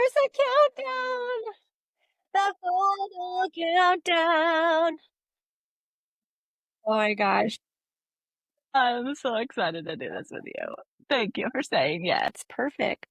There's a countdown. The final countdown. Oh my gosh. I'm so excited to do this with you. Thank you for saying yes. It's perfect.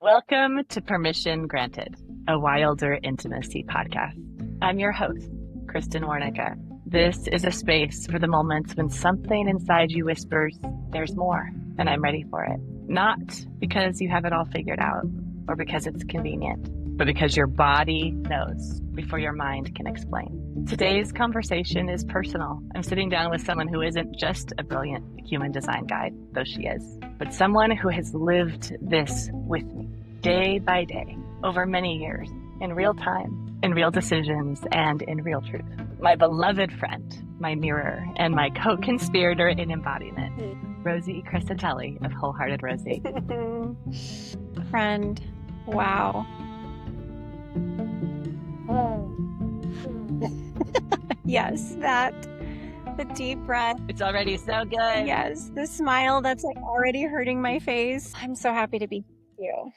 Welcome to Permission Granted, a Wilder Intimacy podcast. I'm your host, Kristin Warnicka. This is a space for the moments when something inside you whispers, there's more, and I'm ready for it. Not because you have it all figured out or because it's convenient, but because your body knows before your mind can explain. Today's conversation is personal. I'm sitting down with someone who isn't just a brilliant human design guide, though she is, but someone who has lived this with me day by day over many years in real time, in real decisions, and in real truth. My beloved friend, my mirror, and my co-conspirator in embodiment, Rosy Crescitelli of Wholehearted Rosy. Friend. Wow. Yes, the deep breath. It's already so good. Yes, the smile that's like already hurting my face. I'm so happy to be with you.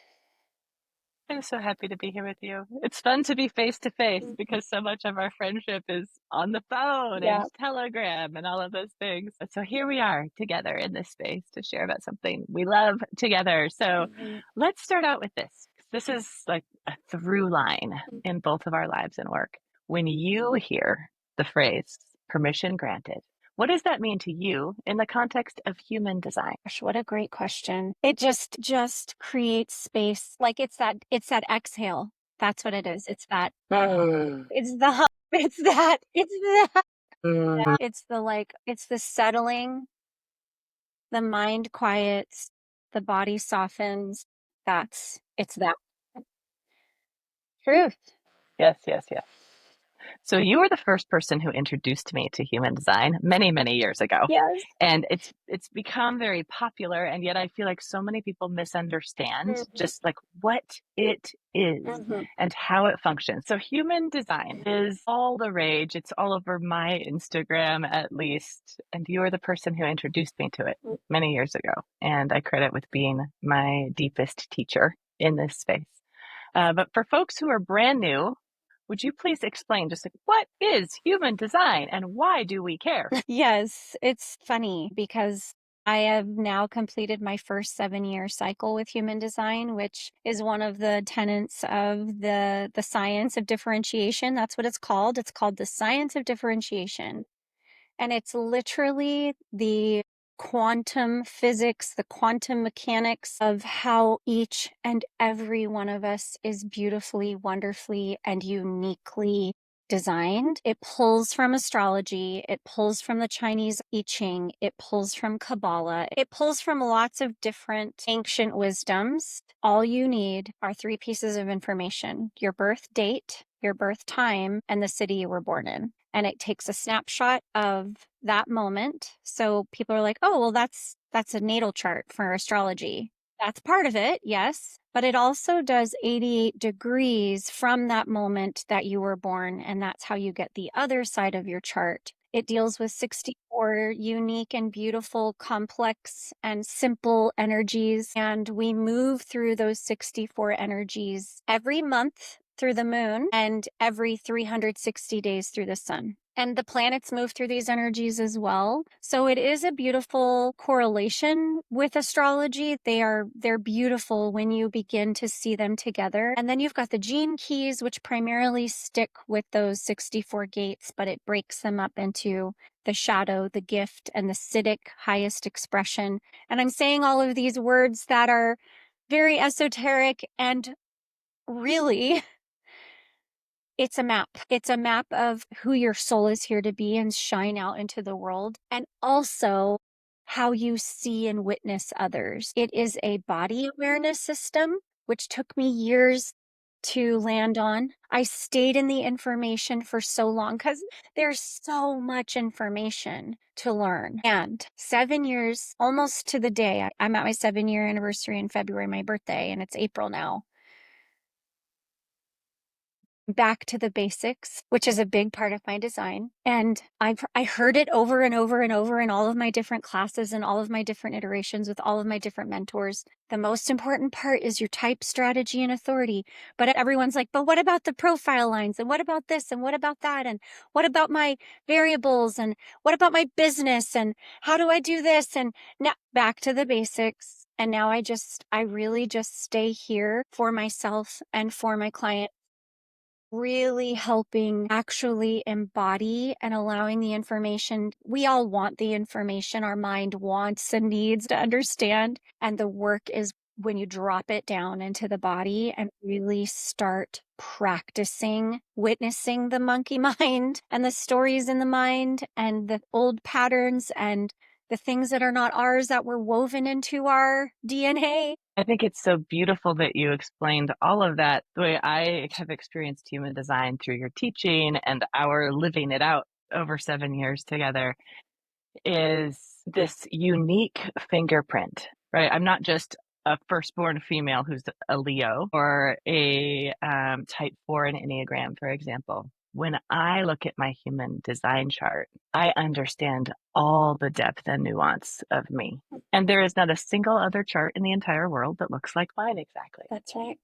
I'm so happy to be here with you. It's fun to be face to face because so much of our friendship is on the phone Yeah. and Telegram and all of those things. So here we are together in this space to share about something we love together. So let's start out with this. This is like a through line in both of our lives and work. When you hear the phrase permission granted, what does that mean to you in the context of human design? Gosh, what a great question. It just creates space. Like it's that exhale. That's what it is. It's that. It's the it's that. It's the settling. The mind quiets, the body softens. It's that. Truth. Yes, yes, yes. So you were the first person who introduced me to human design many, many years ago. Yes. And it's become very popular, and yet I feel like so many people misunderstand just like what it is and how it functions. So human design is all the rage. It's all over my Instagram at least. And you were the person who introduced me to it many years ago. And I credit with being my deepest teacher in this space. But for folks who are brand new, would you please explain just like what is human design and why do we care? Yes, it's funny because I have now completed my first 7-year cycle with human design, which is one of the tenets of the science of differentiation. That's what it's called. It's called the science of differentiation. And it's literally the quantum physics, the quantum mechanics of how each and every one of us is beautifully, wonderfully, and uniquely designed. It pulls from astrology. It pulls from the Chinese I Ching. It pulls from Kabbalah. It pulls from lots of different ancient wisdoms. All you need are 3 pieces of information: your birth date, your birth time, and the city you were born in. And it takes a snapshot of that moment. So people are like, oh, well, that's a natal chart for astrology. That's part of it, yes. But it also does 88 degrees from that moment that you were born. And that's how you get the other side of your chart. It deals with 64 unique and beautiful, complex and simple energies. And we move through those 64 energies every month through the moon and every 360 days through the sun. And the planets move through these energies as well. So it is a beautiful correlation with astrology. They're beautiful when you begin to see them together. And then you've got the gene keys, which primarily stick with those 64 gates, but it breaks them up into the shadow, the gift, and the Siddhic highest expression. And I'm saying all of these words that are very esoteric, and really it's a map. It's a map of who your soul is here to be and shine out into the world, and also how you see and witness others. It is a body awareness system, which took me years to land on. I stayed in the information for so long because there's so much information to learn. And 7 years, almost to the day, I'm at my 7-year anniversary in February, my birthday, and it's April now. back to the basics, which is a big part of my design. And I heard it over and over and over in all of my different classes and all of my different iterations with all of my different mentors. The most important part is your type, strategy, and authority. But everyone's like, but what about the profile lines? And what about this? And what about that? And what about my variables? And what about my business? And how do I do this? And now back to the basics. And now I really just stay here for myself and for my client, really helping actually embody and allowing the information. We all want the information our mind wants and needs to understand. And the work is when you drop it down into the body and really start practicing witnessing the monkey mind and the stories in the mind and the old patterns and the things that are not ours that were woven into our DNA. I think it's so beautiful that you explained all of that. The way I have experienced human design through your teaching and our living it out over 7 years together is this unique fingerprint, right? I'm not just a firstborn female who's a Leo or a type 4 in Enneagram, for example. When I look at my human design chart, I understand all the depth and nuance of me. And there is not a single other chart in the entire world that looks like mine exactly. That's right.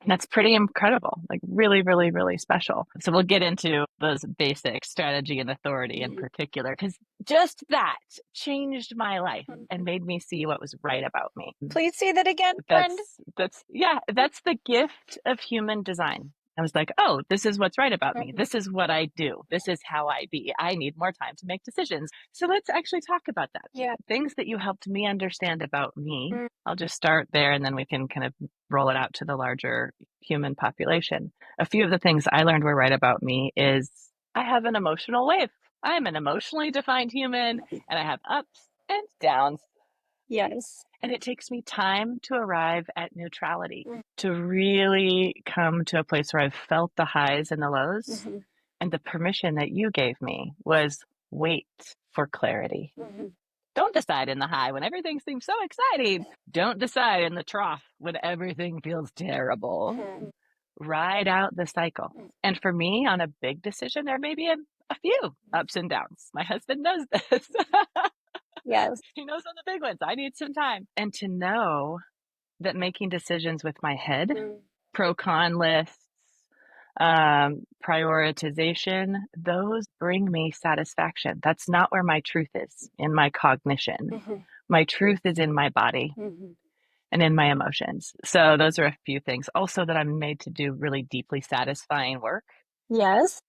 And that's pretty incredible, like really, really, really special. So we'll get into those basic strategy and authority in particular, because just that changed my life and made me see what was right about me. Please say that again, friend. That's the gift of human design. I was like, oh, this is what's right about me. This is what I do. This is how I be. I need more time to make decisions. So let's actually talk about that. Yeah. Things that you helped me understand about me. I'll just start there and then we can kind of roll it out to the larger human population. A few of the things I learned were right about me is I have an emotional wave. I am an emotionally defined human and I have ups and downs. Yes. And it takes me time to arrive at neutrality, to really come to a place where I've felt the highs and the lows. And the permission that you gave me was wait for clarity. Don't decide in the high when everything seems so exciting. Don't decide in the trough when everything feels terrible. Ride out the cycle. And for me, on a big decision, there may be a few ups and downs. My husband knows this. Yes. He knows on the big ones. I need some time. And to know that making decisions with my head, pro con lists, prioritization, those bring me satisfaction. That's not where my truth is in my cognition. My truth is in my body and in my emotions. So those are a few things. Also, that I'm made to do really deeply satisfying work. Yes.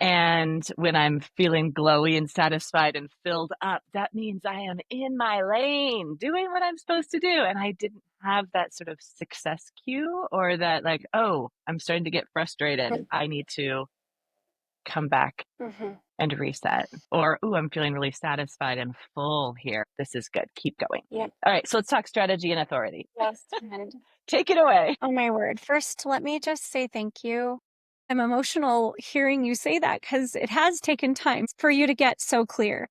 And when I'm feeling glowy and satisfied and filled up, that means I am in my lane doing what I'm supposed to do. And I didn't have that sort of success cue or that, like, oh, I'm starting to get frustrated. I need to come back and reset. Or, oh, I'm feeling really satisfied and full here. This is good. Keep going. Yeah. All right. So let's talk strategy and authority. Yes. Take it away. Oh, my word. First, let me just say thank you. I'm emotional hearing you say that because it has taken time for you to get so clear.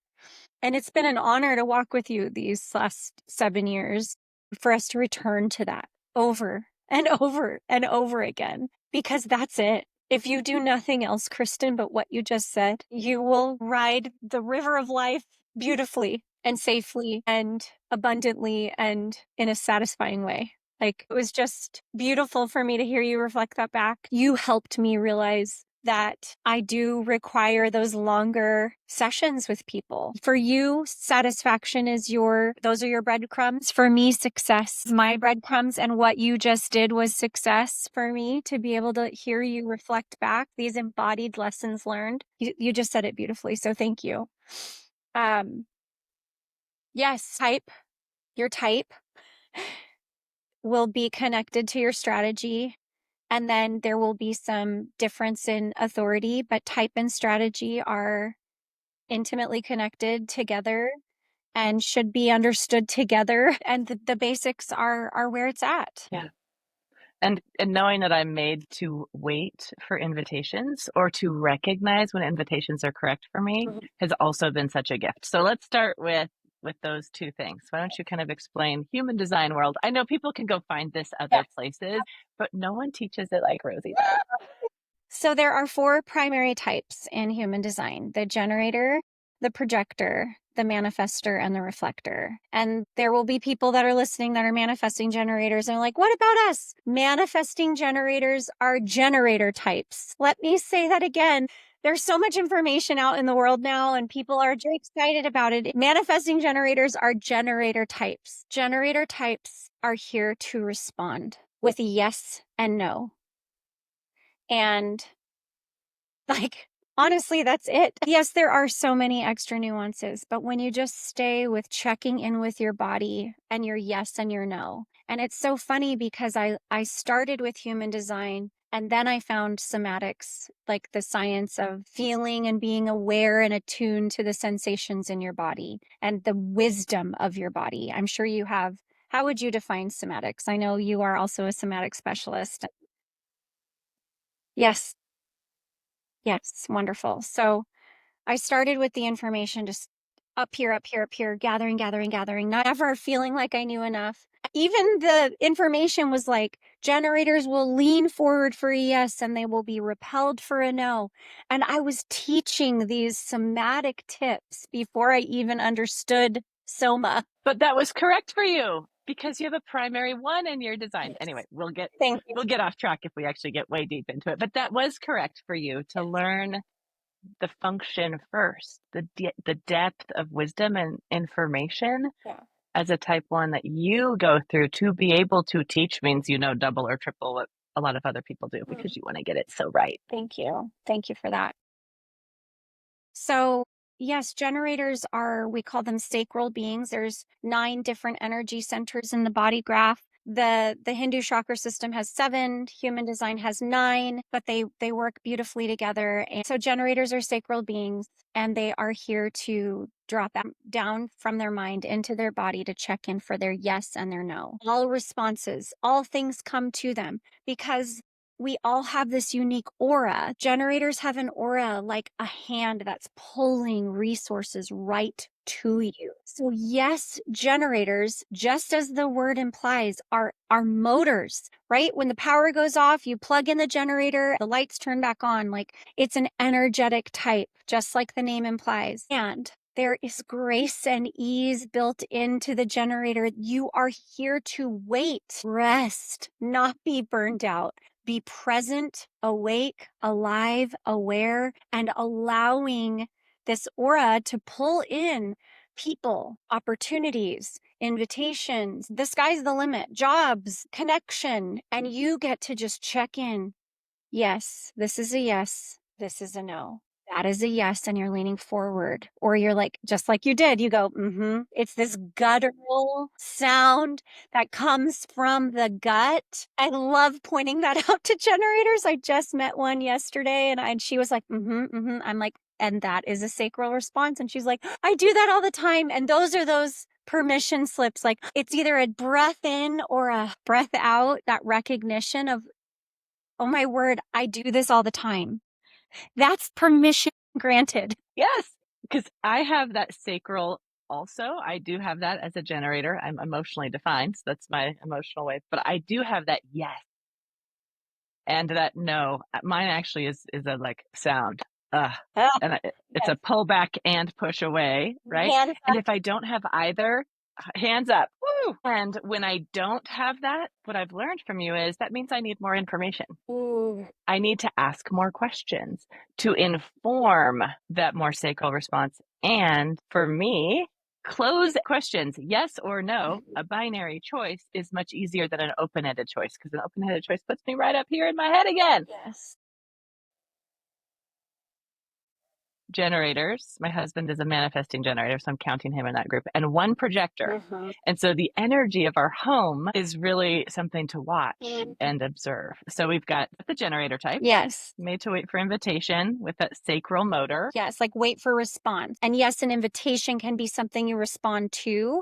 And it's been an honor to walk with you these last 7 years for us to return to that over and over and over again, because that's it. If you do nothing else, Kristin, but what you just said, you will ride the river of life beautifully and safely and abundantly and in a satisfying way. Like, it was just beautiful for me to hear you reflect that back. You helped me realize that I do require those longer sessions with people. For you, satisfaction is those are your breadcrumbs. For me, success is my breadcrumbs. And what you just did was success for me to be able to hear you reflect back these embodied lessons learned. You just said it beautifully. So thank you. Yes, your type will be connected to your strategy. And then there will be some difference in authority, but type and strategy are intimately connected together and should be understood together. And the basics are where it's at. Yeah. And knowing that I'm made to wait for invitations or to recognize when invitations are correct for me has also been such a gift. So let's start with those two things. Why don't you kind of explain human design world? I know people can go find this other places, but no one teaches it like Rosie does. So there are four primary types in human design: the generator, the projector, the manifester, and the reflector. And there will be people that are listening that are manifesting generators and are like, what about us? Manifesting generators are generator types. Let me say that again. There's so much information out in the world now, and people are very excited about it. Manifesting generators are generator types. Generator types are here to respond with yes and no. And like, honestly, that's it. Yes, there are so many extra nuances, but when you just stay with checking in with your body and your yes and your no. And it's so funny because I started with human design and then I found somatics, like the science of feeling and being aware and attuned to the sensations in your body and the wisdom of your body. I'm sure you have. How would you define somatics? I know you are also a somatic specialist. Yes. Yes, wonderful. So I started with the information just up here, up here, up here, gathering, gathering, gathering, not ever feeling like I knew enough. Even the information was like generators will lean forward for a yes and they will be repelled for a no. And I was teaching these somatic tips before I even understood soma. But that was correct for you because you have a primary one in your design. Yes. Anyway, Thank you. we'll get off track if we actually get way deep into it. But that was correct for you to learn the function first, the depth of wisdom and information Yeah. as a type one that you go through to be able to teach means you know double or triple what a lot of other people do Mm, because you want to get it so right. thank you. Thank you for that. So, yes, generators are, we call them sacral beings. There's 9 different energy centers in the body graph. The Hindu chakra system has 7, human design has 9, but they work beautifully together. And so generators are sacral beings and they are here to drop down from their mind into their body to check in for their yes and their no. All responses, all things come to them because we all have this unique aura. Generators have an aura like a hand that's pulling resources right to you. So yes, generators, just as the word implies, are motors, right? When the power goes off, you plug in the generator, the lights turn back on. Like it's an energetic type, just like the name implies. And there is grace and ease built into the generator. You are here to wait, rest, not be burned out. Be present, awake, alive, aware, and allowing this aura to pull in people, opportunities, invitations. The sky's the limit, jobs, connection. And you get to just check in. Yes, this is a yes. This is a no. That is a yes, and you're leaning forward. Or you're like, just like you did, you go, It's this guttural sound that comes from the gut. I love pointing that out to generators. I just met one yesterday and she was like, I'm like, and that is a sacral response. And she's like, I do that all the time. And those are those permission slips. Like it's either a breath in or a breath out, that recognition of, oh my word, I do this all the time. That's permission granted. Yes, because I have that sacral also. I do have that as a generator. I'm emotionally defined, so that's my emotional wave. But I do have that yes and that no. Mine actually is a like sound. Oh, And it's a yes. pull back and push away, right? Hands And up. if I don't have either, hands up. Woo! And when I don't have that, what I've learned from you is that means I need more information. Ooh. I need to ask more questions to inform that more sacral response. And for me, close questions, yes or no, a binary choice is much easier than an open ended choice because an open ended choice puts me right up here in my head again. Yes. Generators. My husband is a manifesting generator, so I'm counting him in that group, and one projector. Mm-hmm. And so the energy of our home is really something to watch Mm-hmm. and observe. So we've got the generator type, Yes. made to wait for invitation with that sacral motor. Yes. Like wait for response. And yes, an invitation can be something you respond to,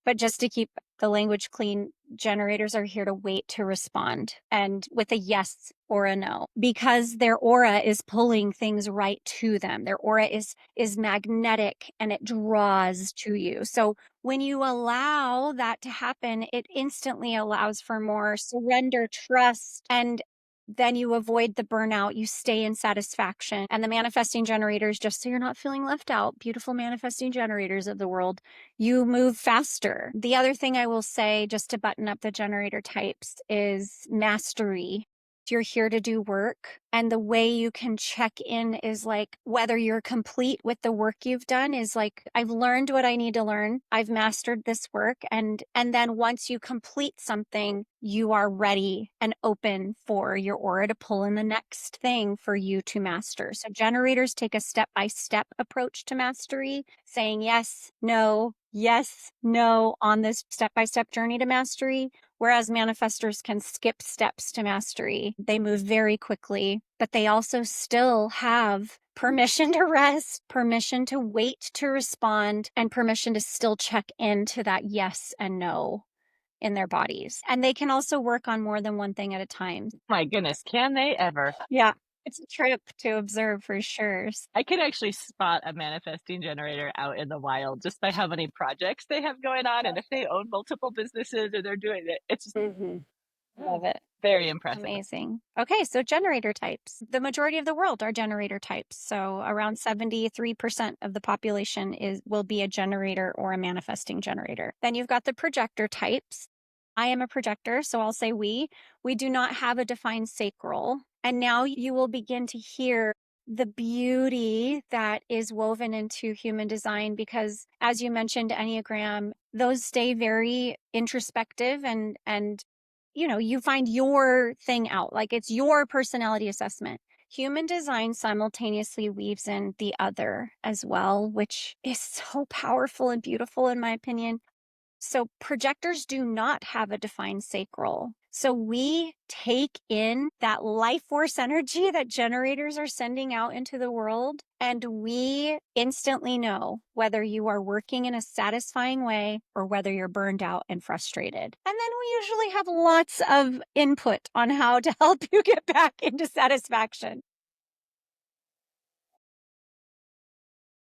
but just to keep the language clean, generators are here to wait to respond and with a yes or a no because their aura is pulling things right to them. Their aura is magnetic and it draws to you. So when you allow that to happen, it instantly allows for more surrender, trust, and then you avoid the burnout, you stay in satisfaction. And the manifesting generators, just so you're not feeling left out, beautiful manifesting generators of the world, you move faster. The other thing I will say, just to button up the generator types, is mastery. You're here to do work, and the way you can check in is like whether you're complete with the work you've done is like, I've learned what I need to learn, I've mastered this work, and then once you complete something, you are ready and open for your aura to pull in the next thing for you to master. So generators take a step-by-step approach to mastery, saying yes, no on this step-by-step journey to mastery. Whereas manifestors can skip steps to mastery. They move very quickly, but they also still have permission to rest, permission to wait to respond, and permission to still check into that yes and no in their bodies. And they can also work on more than one thing at a time. My goodness, can they ever? Yeah, it's a trip to observe for sure. I can actually spot a manifesting generator out in the wild just by how many projects they have going on. And if they own multiple businesses or they're doing it, it's just Love it. very impressive. Amazing. Okay, so generator types. The majority of the world are generator types. So around 73% of the population will be a generator or a manifesting generator. Then you've got the projector types. I am a projector, so I'll say we. We do not have a defined sacral. And now you will begin to hear the beauty that is woven into human design because, as you mentioned, Enneagram, those stay very introspective and you find your thing out, like it's your personality assessment. Human design simultaneously weaves in the other as well, which is so powerful and beautiful in my opinion. So projectors do not have a defined sacral. So we take in that life force energy that generators are sending out into the world, and we instantly know whether you are working in a satisfying way or whether you're burned out and frustrated. And then we usually have lots of input on how to help you get back into satisfaction.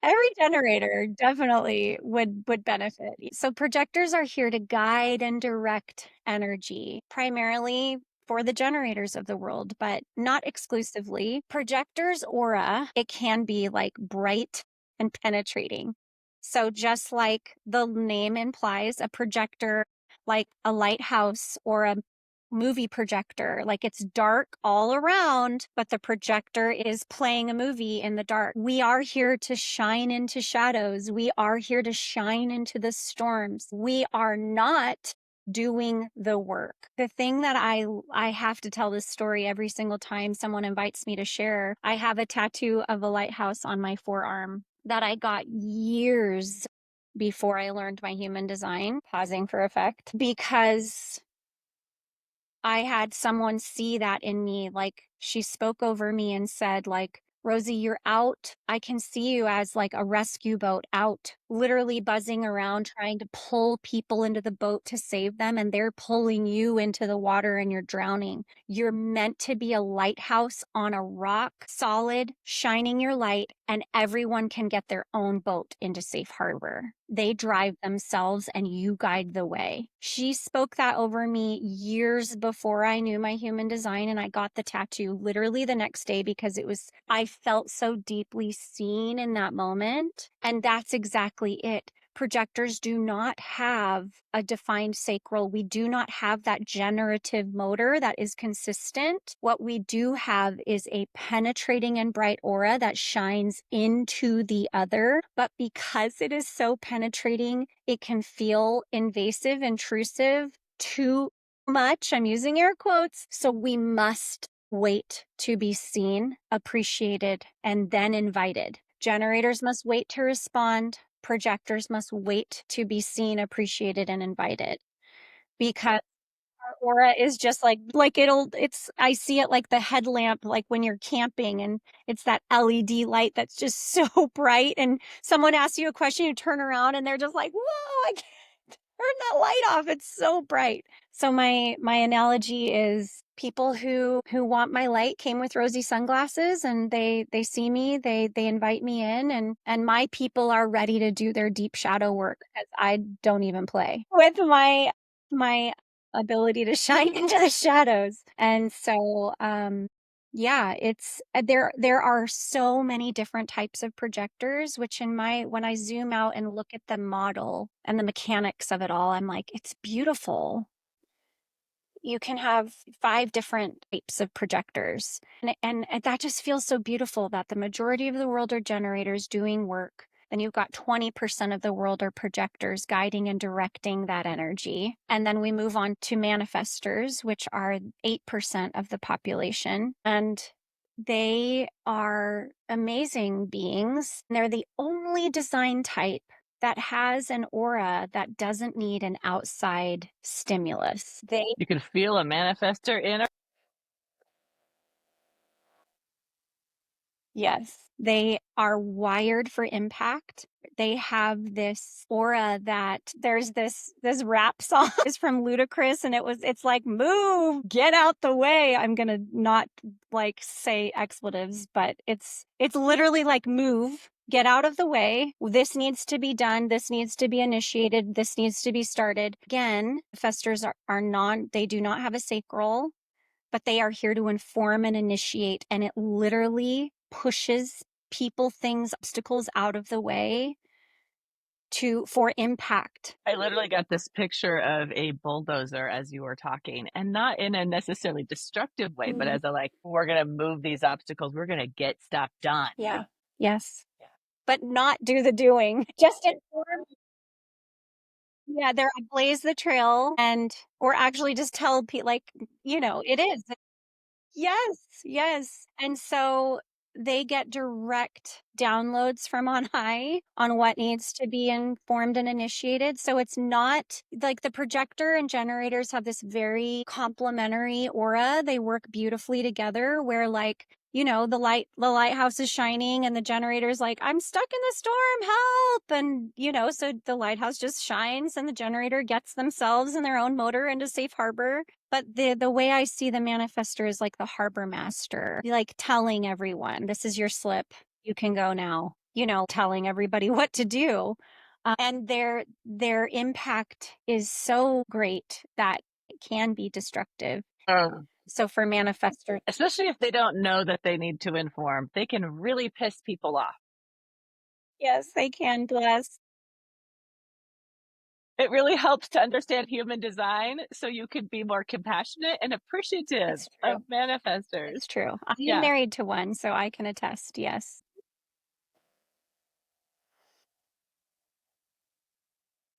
Every generator definitely would benefit. So projectors are here to guide and direct energy, primarily for the generators of the world, but not exclusively. Projectors' aura, it can be like bright and penetrating. So just like the name implies, a projector, like a lighthouse or a movie projector. Like it's dark all around, but the projector is playing a movie in the dark. We are here to shine into shadows. We are here to shine into the storms. We are not doing the work. The thing that I have to tell this story every single time someone invites me to share. I have a tattoo of a lighthouse on my forearm that I got years before I learned my human design, pausing for effect, because I had someone see that in me. Like she spoke over me and said, like, Rosie, you're out. I can see you as like a rescue boat out, literally buzzing around, trying to pull people into the boat to save them. And they're pulling you into the water and you're drowning. You're meant to be a lighthouse on a rock, solid, shining your light, and everyone can get their own boat into safe harbor. They drive themselves and you guide the way. She spoke that over me years before I knew my human design, and I got the tattoo literally the next day because I felt so deeply seen in that moment. And that's exactly it. Projectors do not have a defined sacral. We do not have that generative motor that is consistent. What we do have is a penetrating and bright aura that shines into the other. But because it is so penetrating, it can feel invasive, intrusive, too much. I'm using air quotes. So we must wait to be seen, appreciated, and then invited. Generators must wait to respond. Projectors must wait to be seen, appreciated, and invited, because our aura is just I see it like the headlamp, like when you're camping and it's that LED light that's just so bright. And someone asks you a question, you turn around and they're just like, whoa, I can't turn that light off. It's so bright. So my analogy is people who want my light came with rosy sunglasses, and they see me, they invite me in, and my people are ready to do their deep shadow work because I don't even play with my ability to shine into the shadows. And so, yeah, it's there are so many different types of projectors, which when I zoom out and look at the model and the mechanics of it all, I'm like, it's beautiful. You can have 5 different types of projectors. And that just feels so beautiful that the majority of the world are generators doing work. Then you've got 20% of the world are projectors guiding and directing that energy. And then we move on to manifestors, which are 8% of the population. And they are amazing beings. They're the only design type that has an aura that doesn't need an outside stimulus. You can feel a manifester in a Yes, they are wired for impact. They have this aura that there's this rap song is from Ludacris and it's like move, get out the way. I'm gonna not like say expletives, but it's literally like move, get out of the way. This needs to be done. This needs to be initiated. This needs to be started. Again, festers are non, they do not have a sacral, but they are here to inform and initiate. And it literally pushes people, things, obstacles out of the way for impact. I literally got this picture of a bulldozer as you were talking, and not in a necessarily destructive way, but as a like, we're going to move these obstacles, we're going to get stuff done. Yeah. Yes. Yeah. But not do the doing. Just inform. Yeah, they're blaze the trail or actually just tell people like, it is. Yes, yes. And so they get direct downloads from on high on what needs to be informed and initiated. So it's not like the projector and generators have this very complementary aura. They work beautifully together where like the lighthouse is shining and the generator's like, I'm stuck in the storm, help. And, so the lighthouse just shines and the generator gets themselves and their own motor into safe harbor. But the way I see the manifestor is like the harbor master, like telling everyone, this is your slip. You can go now, telling everybody what to do. And their impact is so great that it can be destructive. So for manifestors, Especially if they don't know that they need to inform, they can really piss people off. yes, they can bless. It really helps to understand human design so you can be more compassionate and appreciative It's true. of manifestors. It's true. I am Yeah. married to one, so I can attest. Yes.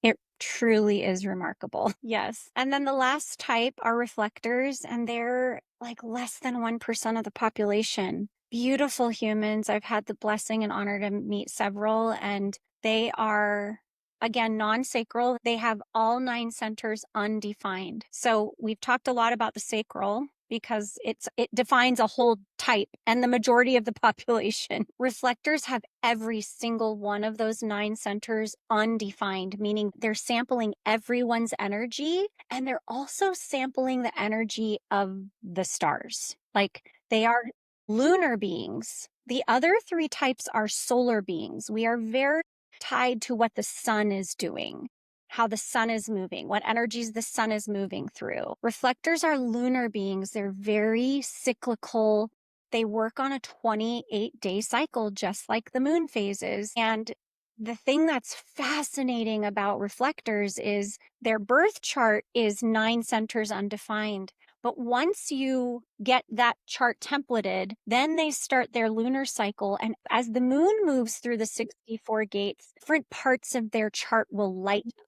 It truly is remarkable. Yes. And then the last type are reflectors, and they're like less than 1% of the population. Beautiful humans. I've had the blessing and honor to meet several, and they are, again, non sacral. They have all 9 centers undefined. So we've talked a lot about the sacral because it defines a whole type and the majority of the population. Reflectors have every single one of those 9 centers undefined, meaning they're sampling everyone's energy and they're also sampling the energy of the stars. Like they are lunar beings. The other 3 types are solar beings. We are very tied to what the sun is doing, how the sun is moving, what energies the sun is moving through. Reflectors are lunar beings. They're very cyclical. They work on a 28-day cycle, just like the moon phases. And the thing that's fascinating about reflectors is their birth chart is 9 centers undefined. But once you get that chart templated, then they start their lunar cycle. And as the moon moves through the 64 gates, different parts of their chart will light up.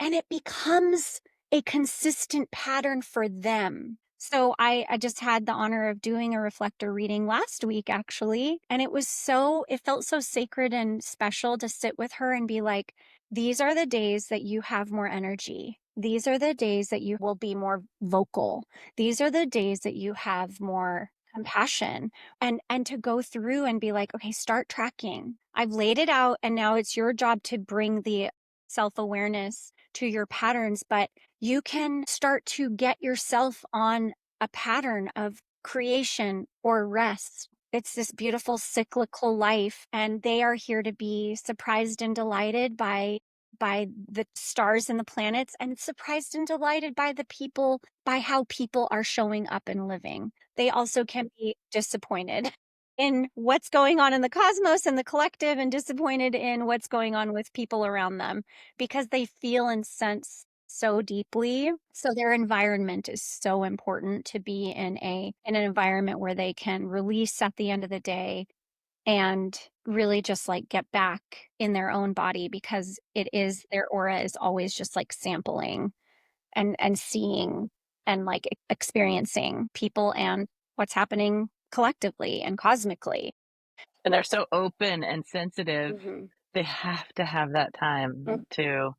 And it becomes a consistent pattern for them. So I just had the honor of doing a reflector reading last week, actually. And it felt so sacred and special to sit with her and be like, these are the days that you have more energy. These are the days that you will be more vocal. These are the days that you have more compassion and to go through and be like, okay, start tracking. I've laid it out and now it's your job to bring the self-awareness to your patterns, but you can start to get yourself on a pattern of creation or rest. It's this beautiful cyclical life, and they are here to be surprised and delighted by by the stars and the planets, and surprised and delighted by the people, by how people are showing up and living. They also can be disappointed in what's going on in the cosmos and the collective, and disappointed in what's going on with people around them, because they feel and sense so deeply. So their environment is so important, to be in an environment where they can release at the end of the day and really just like get back in their own body, because it is, their aura is always just like sampling and seeing and like experiencing people and what's happening collectively and cosmically. And they're so open and sensitive. Mm-hmm. They have to have that time Mm. to.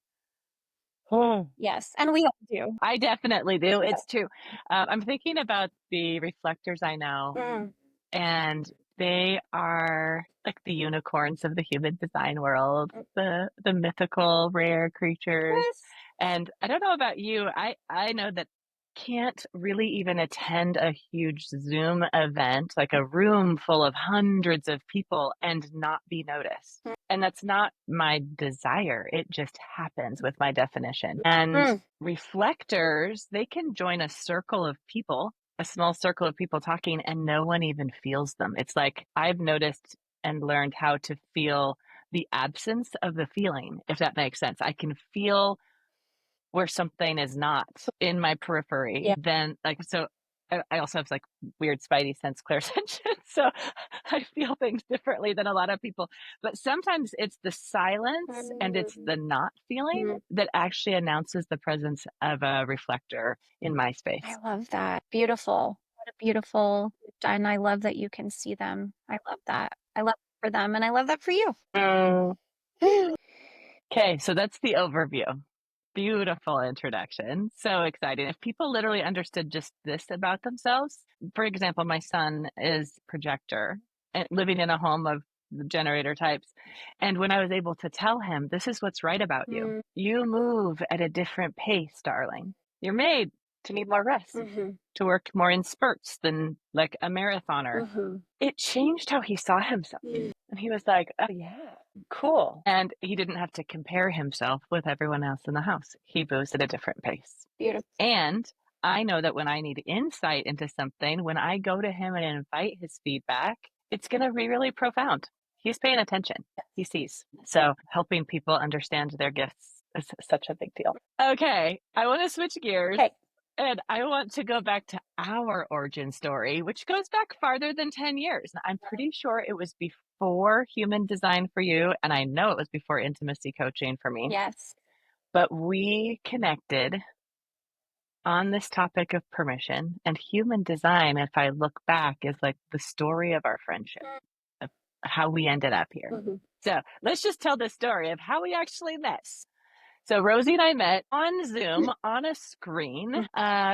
Yes, and we all do. I definitely do. It's true. I'm thinking about the reflectors I know, Mm. and they are like the unicorns of the human design world, the mythical rare creatures. Yes. And I don't know about you, I know that can't really even attend a huge Zoom event, like a room full of hundreds of people, and not be noticed. And that's not my desire. It just happens with my definition. And Mm. reflectors, they can join a circle of people, a small circle of people talking, and no one even feels them. It's like I've noticed and learned how to feel the absence of the feeling, if that makes sense. I can feel where something is not in my periphery. Yeah. Then, like, so I also have like weird spidey sense clairsentience. So I feel things differently than a lot of people. But sometimes it's the silence and it's the not feeling Mm. that actually announces the presence of a reflector in my space. I love that. Beautiful. What a beautiful, and I love that you can see them. I love that. I love that for them, and I love that for you. Okay, so that's the overview. Beautiful introduction. So exciting. If people literally understood just this about themselves, for example, my son is projector and living in a home of generator types. And when I was able to tell him, this is what's right about you. Mm. You move at a different pace, darling. You're made to need more rest, Mm-hmm. to work more in spurts than like a marathoner. Mm-hmm. It changed how he saw himself. And he was like, oh, yeah, cool. And he didn't have to compare himself with everyone else in the house. He moves at a different pace. Beautiful. And I know that when I need insight into something, when I go to him and invite his feedback, it's going to be really profound. He's paying attention. He sees. So helping people understand their gifts is such a big deal. Okay, I want to switch gears. Okay. And I want to go back to our origin story, which goes back farther than 10 years. I'm pretty sure it was before human design for you. And I know it was before intimacy coaching for me. Yes. But we connected on this topic of permission, and human design, if I look back, is like the story of our friendship, of how we ended up here. Mm-hmm. So let's just tell the story of how we actually met. So Rosie and I met on Zoom on a screen.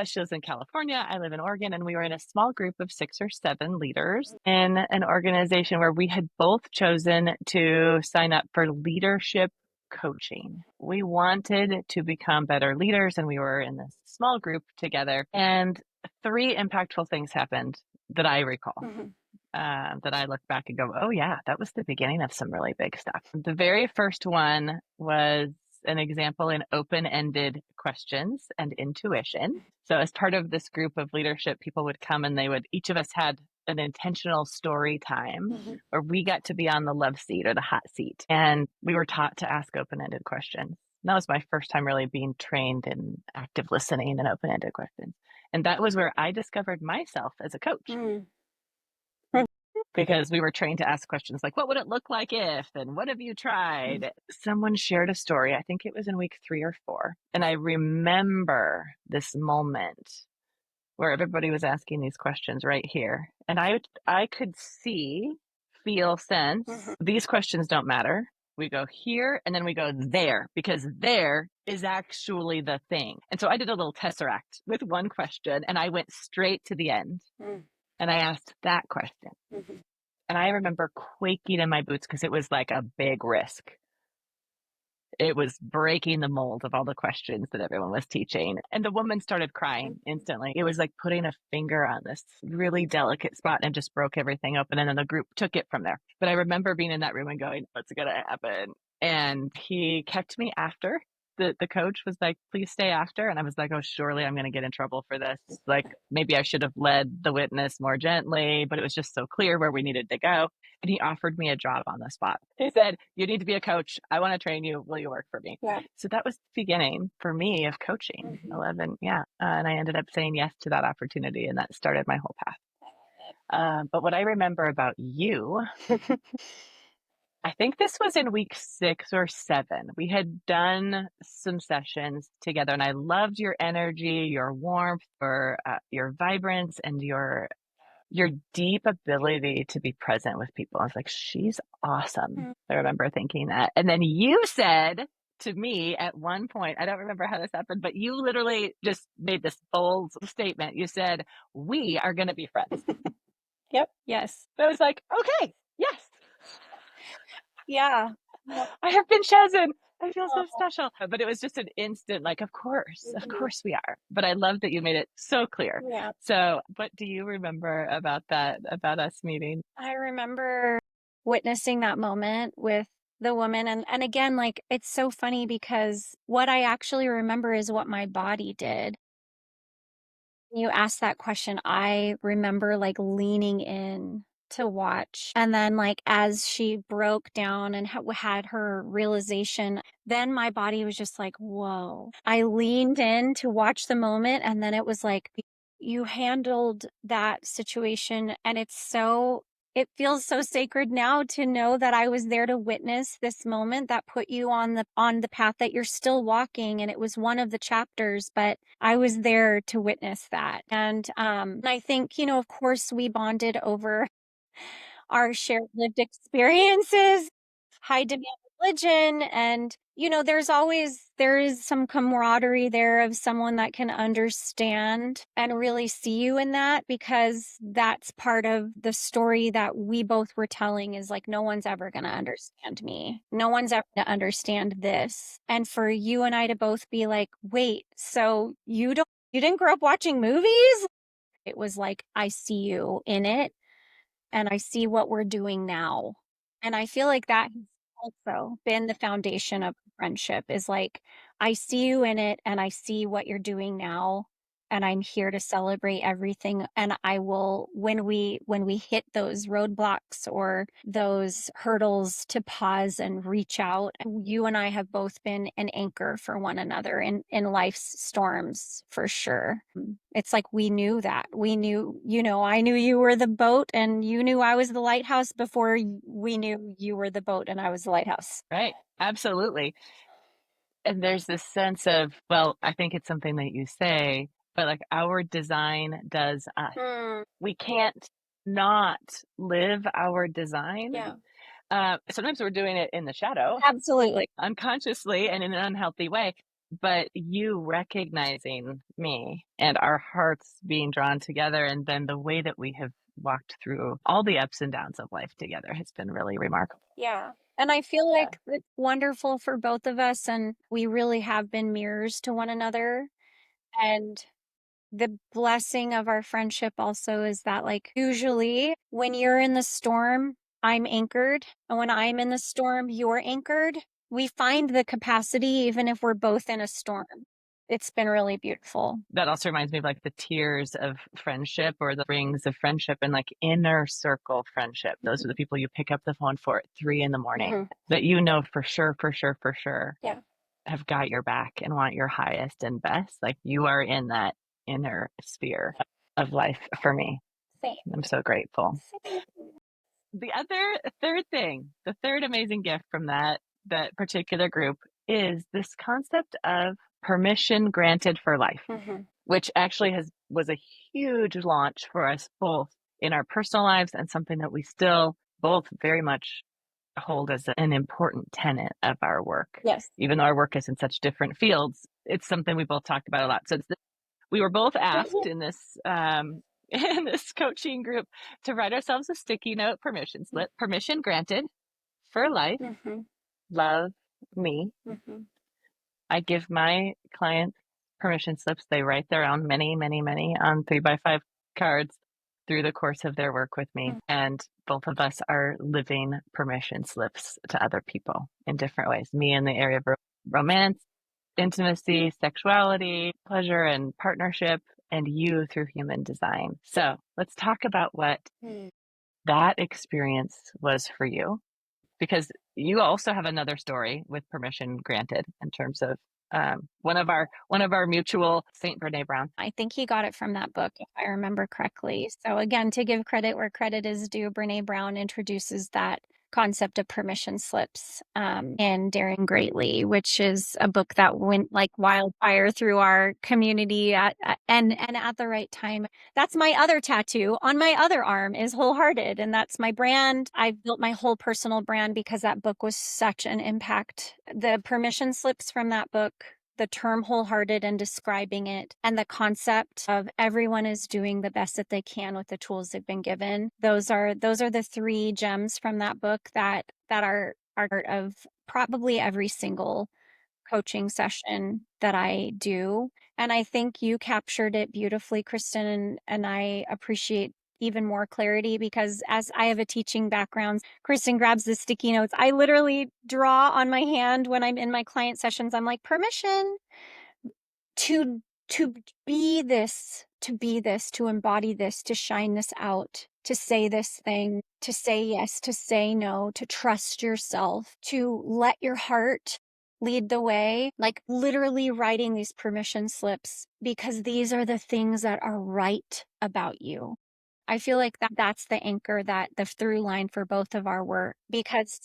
She lives in California. I live in Oregon. And we were in a small group of 6 or 7 leaders in an organization where we had both chosen to sign up for leadership coaching. We wanted to become better leaders, and we were in this small group together. And 3 impactful things happened that I recall. Mm-hmm. That I look back and go, oh, yeah, that was the beginning of some really big stuff. The very first one was an example in open-ended questions and intuition. So as part of this group of leadership, people would come and each of us had an intentional story time where we got to be on the love seat or the hot seat. And we were taught to ask open-ended questions. And that was my first time really being trained in active listening and open-ended questions. And that was where I discovered myself as a coach. Because we were trained to ask questions like, what would it look like if, and what have you tried? Someone shared a story. I think it was in week 3 or 4. And I remember this moment where everybody was asking these questions right here. And I could see, feel, sense, these questions don't matter. We go here and then we go there, because there is actually the thing. And so I did a little tesseract with one question, and I went straight to the end. And I asked that question. And I remember quaking in my boots because it was like a big risk. It was breaking the mold of all the questions that everyone was teaching. And the woman started crying instantly. It was like putting a finger on this really delicate spot and just broke everything open. And then the group took it from there. But I remember being in that room and going, what's going to happen? And he kept me after. The coach was like, please stay after. And I was like, oh, surely I'm going to get in trouble for this. Like, maybe I should have led the witness more gently, but it was just so clear where we needed to go. And he offered me a job on the spot. He said, you need to be a coach. I want to train you. Will you work for me? Yeah. So that was the beginning for me of coaching. 11. Yeah. And I ended up saying yes to that opportunity, and that started my whole path. But what I remember about you, I think this was in week 6 or 7. We had done some sessions together, and I loved your energy, your warmth, your vibrance, and your deep ability to be present with people. I was like, she's awesome. I remember thinking that. And then you said to me at one point, I don't remember how this happened, but you literally just made this bold statement. You said, we are going to be friends. Yep. Yes. I was like, okay, yes. Yeah. I have been chosen. I feel so special. But it was just an instant, like, of course we are. But I love that you made it so clear. Yeah. So, what do you remember about that, about us meeting? I remember witnessing that moment with the woman. And again, like, it's so funny because what I actually remember is what my body did. You asked that question, I remember like leaning in to watch. And then, like, as she broke down and had her realization, then my body was just like, whoa. I leaned in to watch the moment. And then it was like, you handled that situation. And it feels so sacred now to know that I was there to witness this moment that put you on the path that you're still walking. And it was one of the chapters, but I was there to witness that. And I think, of course we bonded over our shared lived experiences, high demand religion, and there is some camaraderie there of someone that can understand and really see you in that, because that's part of the story that we both were telling, is like, no one's ever going to understand me. No one's ever going to understand this. And for you and I to both be like, wait, so you didn't grow up watching movies? It was like, I see you in it and I see what we're doing now. And I feel like that has also been the foundation of friendship, is like, I see you in it and I see what you're doing now. And I'm here to celebrate everything. And I will, when we hit those roadblocks or those hurdles, to pause and reach out. You and I have both been an anchor for one another in life's storms, for sure. It's like we knew that. We knew, I knew you were the boat and you knew I was the lighthouse before we knew you were the boat and I was the lighthouse. Right. Absolutely. And there's this sense of, well, I think it's something that you say, but like, our design does us. We can't not live our design. Yeah. Sometimes we're doing it in the shadow, Absolutely. unconsciously and in an unhealthy way. But you recognizing me and our hearts being drawn together, and then the way that we have walked through all the ups and downs of life together has been really remarkable. Yeah. And I feel like it's wonderful for both of us. And we really have been mirrors to one another. And the blessing of our friendship also is that, like, usually when you're in the storm, I'm anchored. And when I'm in the storm, you're anchored. We find the capacity even if we're both in a storm. It's been really beautiful. That also reminds me of like the tiers of friendship, or the rings of friendship, and like inner circle friendship. Those are the people you pick up the phone for at 3 a.m. that for sure Yeah. have got your back and want your highest and best. Like, you are in that inner sphere of life for me. Same. I'm so grateful. Same. The third amazing gift from that particular group is this concept of permission granted for life, which actually was a huge launch for us both in our personal lives, and something that we still both very much hold as an important tenet of our work. Yes. Even though our work is in such different fields, it's something we both talked about a lot. So we were both asked in this in this coaching group to write ourselves a sticky note permission slip. Permission granted for life. Love me. I give my clients permission slips. They write their own, many, many, many, on 3x5 cards. through the course of their work with me. And both of us are living permission slips to other people in different ways. Me in the area of romance, intimacy, sexuality, pleasure, and partnership, and you through human design. So let's talk about what that experience was for you, because you also have another story with permission granted in terms of one of our mutual Saint Brene Brown. I think he got it from that book, if I remember correctly. So again, to give credit where credit is due, Brene Brown introduces that concept of permission slips in Daring Greatly, which is a book that went like wildfire through our community and at the right time. That's my other tattoo on my other arm is Wholehearted, and that's my brand. I've built my whole personal brand because that book was such an impact. The permission slips from that book, the term wholehearted and describing it, and the concept of everyone is doing the best that they can with the tools they've been given. Those are the three gems from that book that are part of probably every single coaching session that I do. And I think you captured it beautifully, Kristin, and I appreciate even more clarity because as I have a teaching background, Kristin grabs the sticky notes. I literally draw on my hand when I'm in my client sessions. I'm like, permission to be this, to embody this, to shine this out, to say this thing, to say yes, to say no, to trust yourself, to let your heart lead the way, like literally writing these permission slips because these are the things that are right about you. I feel like that's the anchor, that the through line for both of our work because,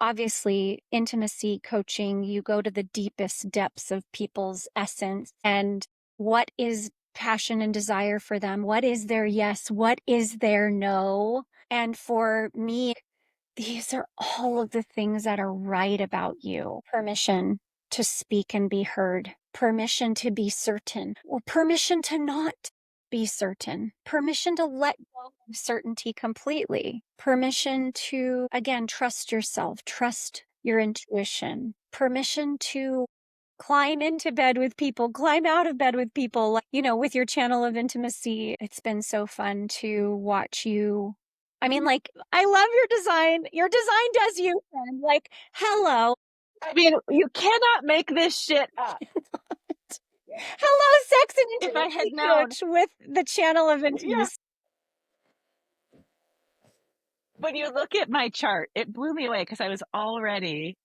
obviously intimacy coaching, you go to the deepest depths of people's essence and what is passion and desire for them? What is their yes? What is their no? And for me, these are all of the things that are right about you. Permission to speak and be heard, permission to be certain, or permission to not be certain, permission to let go of certainty completely, permission to, again, trust yourself, trust your intuition, permission to climb into bed with people, climb out of bed with people, like, with your channel of intimacy. It's been so fun to watch you. I mean, like, I love your design. Your design does you, friend. Like, hello. I mean, you cannot make this shit up. Hello, sex and If I had intimacy known. coach with the channel of intimacy. Yeah. When you look at my chart, it blew me away because I was already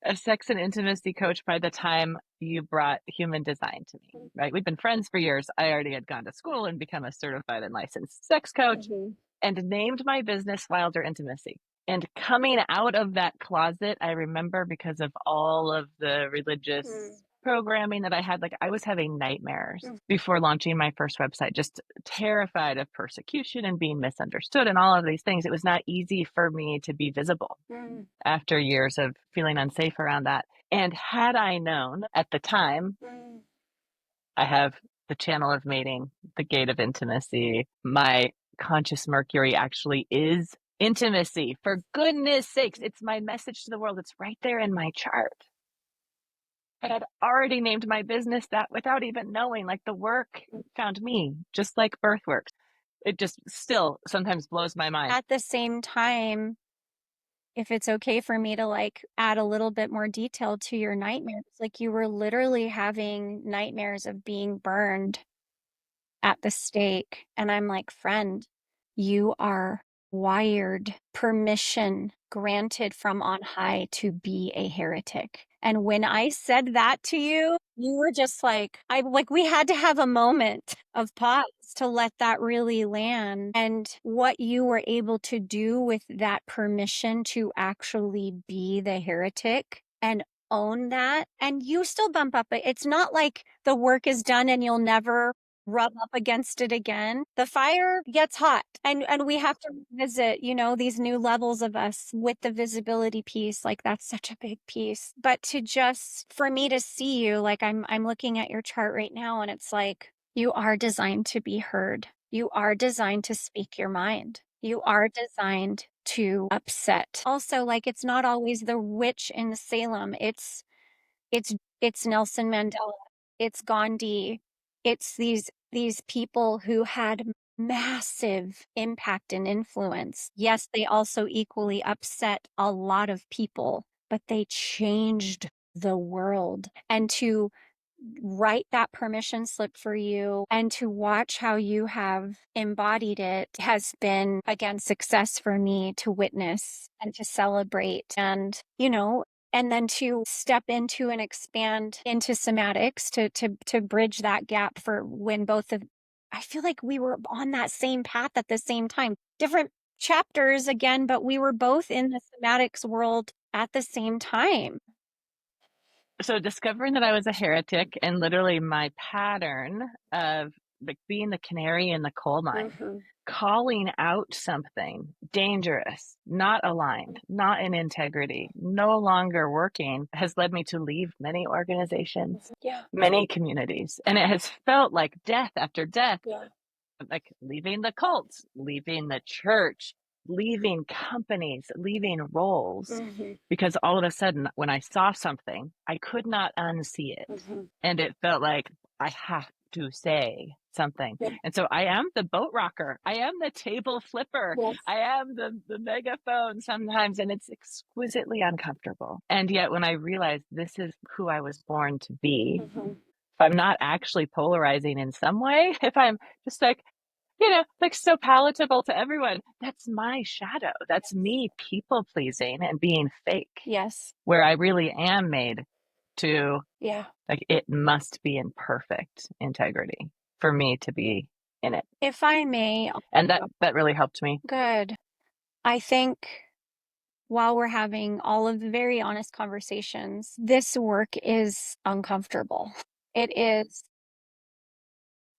a sex and intimacy coach by the time you brought human design to me, right? We'd been friends for years. I already had gone to school and become a certified and licensed sex coach and named my business Wilder Intimacy. And coming out of that closet, I remember because of all of the religious programming that I had, like I was having nightmares before launching my first website, just terrified of persecution and being misunderstood and all of these things. It was not easy for me to be visible after years of feeling unsafe around that. And had I known at the time, I have the channel of mating, the gate of intimacy, my conscious Mercury actually is intimacy. For goodness sakes, it's my message to the world. It's right there in my chart. But I'd already named my business that without even knowing, like the work found me, just like birth works. It just still sometimes blows my mind. At the same time, if it's okay for me to like add a little bit more detail to your nightmares, like you were literally having nightmares of being burned at the stake. And I'm like, friend, you are wired, permission granted from on high to be a heretic. And when I said that to you, you were just like, we had to have a moment of pause to let that really land. And what you were able to do with that permission to actually be the heretic and own that. And you still bump up. It's not like the work is done and you'll never rub up against it again. The fire gets hot and we have to visit, these new levels of us with the visibility piece. Like that's such a big piece. But to just for me to see you, like I'm looking at your chart right now and it's like you are designed to be heard. You are designed to speak your mind. You are designed to upset. Also, like it's not always the witch in Salem. It's Nelson Mandela. It's Gandhi. It's these people who had massive impact and influence. Yes, they also equally upset a lot of people, but they changed the world. And to write that permission slip for you and to watch how you have embodied it has been, again, success for me to witness and to celebrate. And, and then to step into and expand into somatics to bridge that gap for when both of I feel like we were on that same path at the same time. Different chapters again, but we were both in the somatics world at the same time. So discovering that I was a heretic and literally my pattern of like being the canary in the coal mine, Mhm. calling out something dangerous, not aligned, not in integrity, no longer working has led me to leave many organizations, Yeah, many communities. And it has felt like death after death, yeah. like leaving the cults, leaving the church, leaving companies, leaving roles. Mhm. Because all of a sudden, when I saw something, I could not unsee it. Mhm. And it felt like I have to say something. Yeah. And so I am the boat rocker. I am the table flipper. Yes. I am the megaphone sometimes. And it's exquisitely uncomfortable. And yet, when I realized this is who I was born to be, Mhm. if I'm not actually polarizing in some way, if I'm just like, like so palatable to everyone. That's my shadow. That's me people pleasing and being fake, Yes. where I really am made to, Yeah. like, it must be in perfect integrity for me to be in it. If I may, And that really helped me. good. I think while we're having all of the very honest conversations, this work is uncomfortable. It is.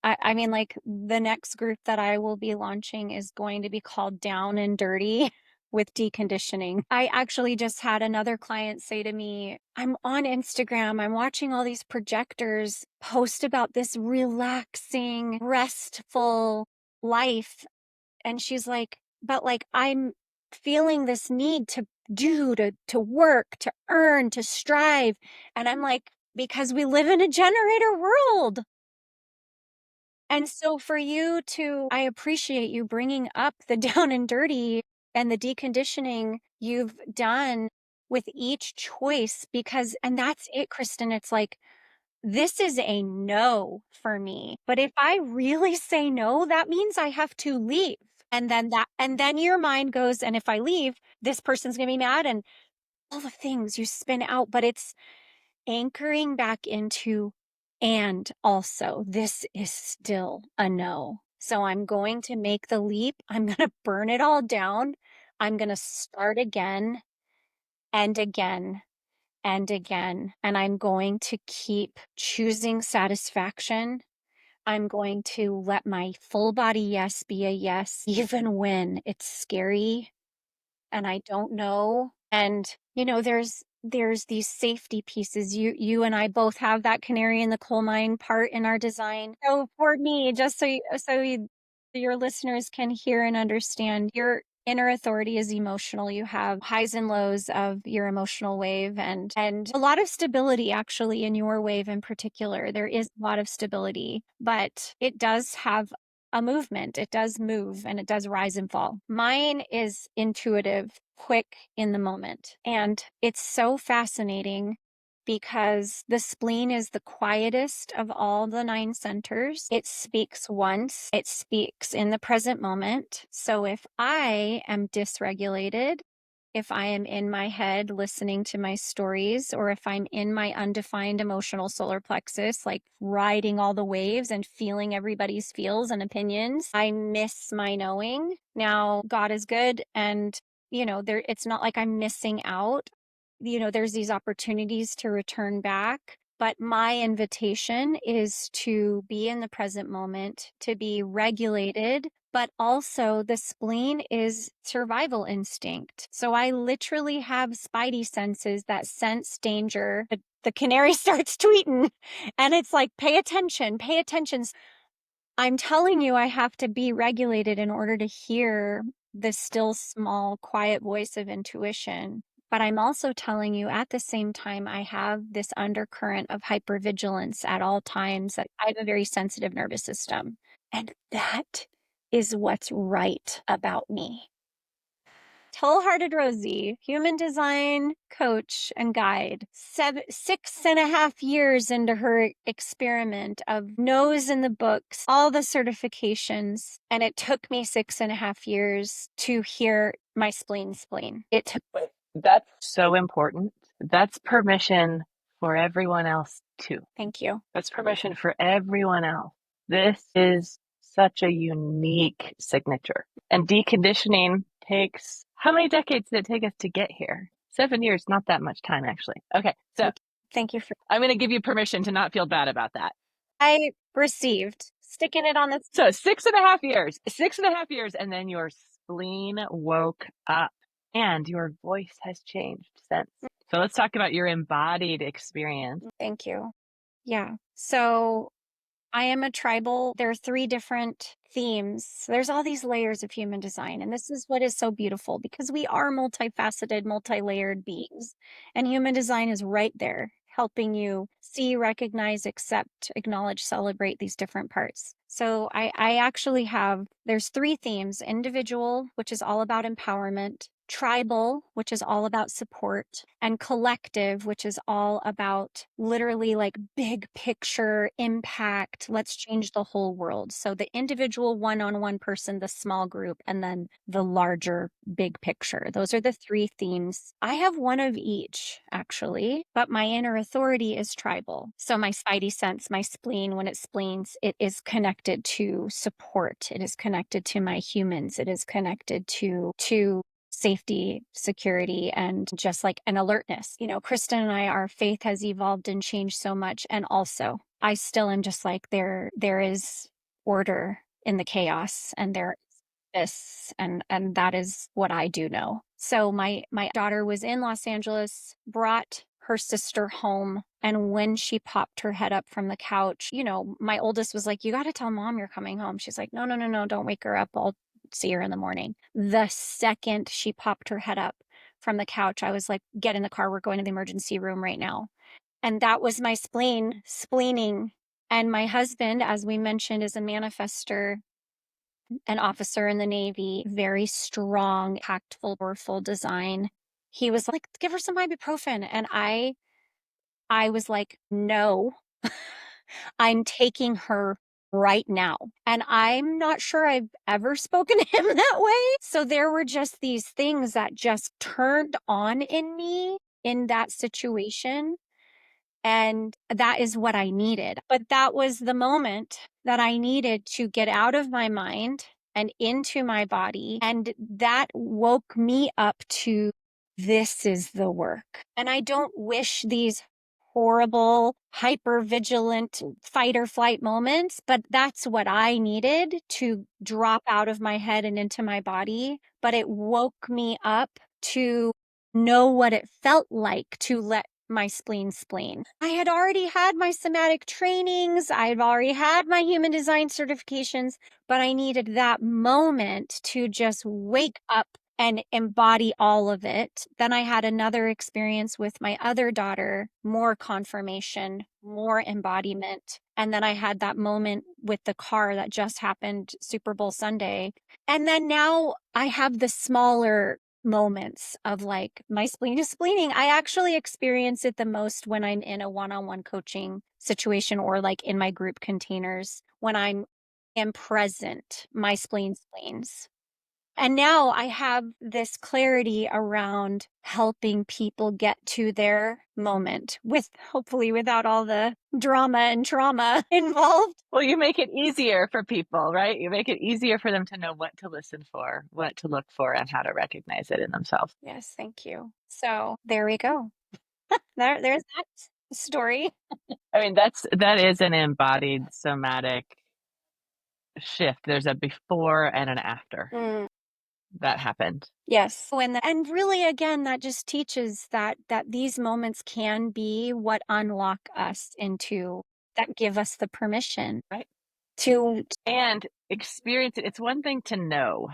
I mean, like, the next group that I will be launching is going to be called Down and Dirty with Deconditioning. I actually just had another client say to me, I'm on Instagram, I'm watching all these projectors post about this relaxing, restful life. And she's like, but like, I'm feeling this need to to work, to earn, to strive. And I'm like, because we live in a generator world. And so for you to I appreciate you bringing up the down and dirty and the deconditioning you've done with each choice because and that's it, Kristen. It's like, this is a no for me. But if I really say no, that means I have to leave. And then your mind goes, and if I leave, this person's gonna be mad and all the things you spin out. But it's anchoring back into, and also, this is still a no. So I'm going to make the leap. I'm going to burn it all down. I'm going to start again and again and again. And I'm going to keep choosing satisfaction. I'm going to let my full body yes be a yes, even when it's scary and I don't know. And there's these safety pieces. You and I both have that canary in the coal mine part in our design. So for me, just your listeners can hear and understand, your inner authority is emotional. You have highs and lows of your emotional wave and a lot of stability actually in your wave in particular. There is a lot of stability, but it does have a movement. It does move and it does rise and fall. Mine is intuitive, quick in the moment. And it's so fascinating because the spleen is the quietest of all the nine centers. It speaks once, it speaks in the present moment. So if I am dysregulated, if I am in my head listening to my stories, or if I'm in my undefined emotional solar plexus, like riding all the waves and feeling everybody's feels and opinions, I miss my knowing. Now, God is good. And, it's not like I'm missing out. There's these opportunities to return back. But my invitation is to be in the present moment, to be regulated, but also the spleen is survival instinct. So I literally have spidey senses that sense danger. The canary starts tweeting and it's like, pay attention, pay attention. I'm telling you, I have to be regulated in order to hear the still small, quiet voice of intuition. But I'm also telling you at the same time, I have this undercurrent of hypervigilance at all times. I have a very sensitive nervous system. And that is what's right about me. Wholehearted Rosie, human design coach and guide, 6.5 years into her experiment of nose in the books, all the certifications. And it took me 6.5 years to hear my spleen. It took. That's so important. That's permission for everyone else too. Thank you. That's permission for everyone else. This is such a unique signature. And deconditioning takes, how many decades did it take us to get here? 7 years, not that much time, actually. Okay, so Thank you for. I'm going to give you permission to not feel bad about that. I received sticking it on the. So 6.5 years, and then your spleen woke up and your voice has changed since. So let's talk about your embodied experience. Thank you. Yeah. So I am a tribal. There are 3 different themes. There's all these layers of human design. And this is what is so beautiful because we are multifaceted, multi-layered beings. And human design is right there, helping you see, recognize, accept, acknowledge, celebrate these different parts. So I actually have, there's 3 themes: individual, which is all about empowerment; tribal, which is all about support; and collective, which is all about literally like big picture impact. Let's change the whole world. So the individual one-on-one person, the small group, and then the larger big picture. Those are the 3 themes. I have one of each, actually, but my inner authority is tribal. So my spidey sense, my spleen, when it spleens, it is connected to support. It is connected to my humans. It is connected to safety, security, and just like an alertness. You know, Kristin and I, our faith has evolved and changed so much. And also, I still am just like, there is order in the chaos, and there is this, and that is what I do know. So my daughter was in Los Angeles, brought her sister home, and when she popped her head up from the couch, you know, my oldest was like, "You got to tell mom you're coming home." She's like, "No, no, no, no, don't wake her up. I'll see her in the morning." The second she popped her head up from the couch, I was like, "Get in the car. We're going to the emergency room right now." And that was my spleening. And my husband, as we mentioned, is a manifester, an officer in the Navy, very strong, tactful, powerful design. He was like, "Give her some ibuprofen." And I was like, "No, I'm taking her right now." And I'm not sure I've ever spoken to him that way. So there were just these things that just turned on in me in that situation. And that is what I needed. But that was the moment that I needed to get out of my mind and into my body. And that woke me up to, this is the work. And I don't wish these horrible, hyper vigilant fight or flight moments, but that's what I needed to drop out of my head and into my body. But it woke me up to know what it felt like to let my spleen. I had already had my somatic trainings. I've already had my human design certifications, but I needed that moment to just wake up and embody all of it. Then I had another experience with my other daughter, more confirmation, more embodiment. And then I had that moment with the car that just happened Super Bowl Sunday. And then now I have the smaller moments of like my spleen is spleening. I actually experience it the most when I'm in a one-on-one coaching situation or like in my group containers when I am present, my spleens. And now I have this clarity around helping people get to their moment with hopefully without all the drama and trauma involved. Well, you make it easier for people, right? You make it easier for them to know what to listen for, what to look for, and how to recognize it in themselves. Yes, thank you. So there we go. There's that story. I mean, that is an embodied somatic shift. There's a before and an after that happened. Yes. And really again, that just teaches that these moments can be what unlock us into, that give us the permission, right, to and experience it. It's one thing to know,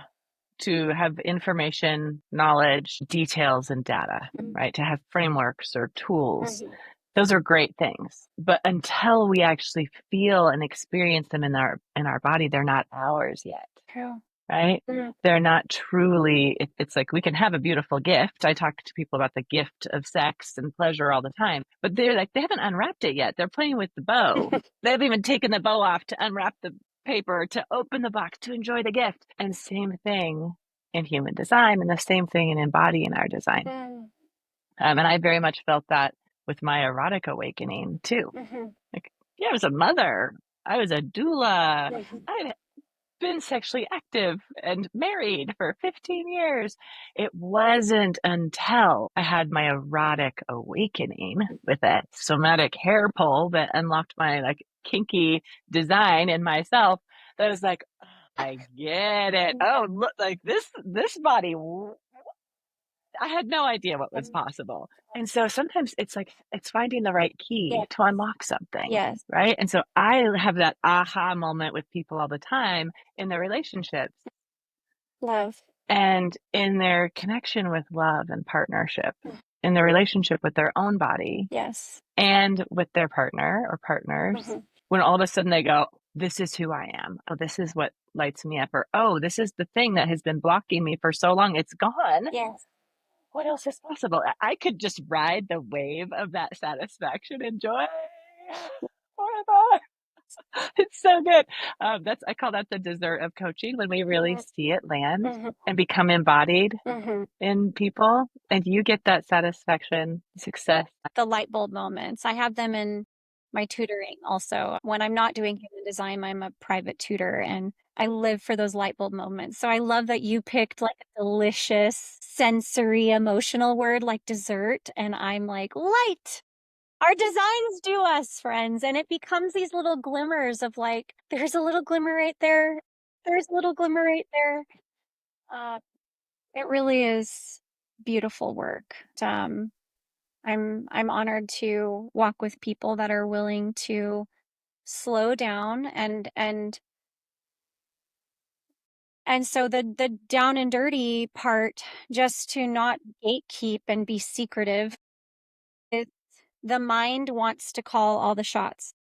to have information, knowledge, details, and data, right? To have frameworks or tools. those are great things. But until we actually feel and experience them in our body, they're not ours yet. True. Right? Mhm. They're not truly, it's like we can have a beautiful gift. I talk to people about the gift of sex and pleasure all the time, but they're like, they haven't unwrapped it yet. They're playing with the bow. They haven't even taken the bow off to unwrap the paper, to open the box, to enjoy the gift. And same thing in human design, and the same thing in embodying our design. Mm. And I very much felt that with my erotic awakening too. Mhm. Like, yeah, I was a mother. I was a doula. Mhm. I been sexually active and married for 15 years. It wasn't until I had my erotic awakening with a somatic hair pull that unlocked my like kinky design in myself that I was like, oh, I get it. Oh, look, like this body, I had no idea what was possible. And so sometimes it's like it's finding the right key Yeah. to unlock something, Yes. right? And so I have that aha moment with people all the time in their relationships Love. and in their connection with love and partnership, in their relationship with their own body Yes. and with their partner or partners, Mhm. when all of a sudden they go, this is who I am. Oh, this is what lights me up. Or, oh, this is the thing that has been blocking me for so long. It's gone. Yes. What else is possible? I could just ride the wave of that satisfaction and joy forever. It's so good. That's I call that the dessert of coaching when we really Mhm. see it land Mhm. and become embodied Mhm. in people, and you get that satisfaction, success. The light bulb moments. I have them in my tutoring also. When I'm not doing human design, I'm a private tutor and I live for those light bulb moments. So I love that you picked like a delicious, sensory, emotional word like dessert. And I'm like, light. Our designs do us, friends. And it becomes these little glimmers of like, there's a little glimmer right there. There's a little glimmer right there. Uh, it really is beautiful work. I'm honored to walk with people that are willing to slow down and so the down and dirty part, just to not gatekeep and be secretive, is the mind wants to call all the shots.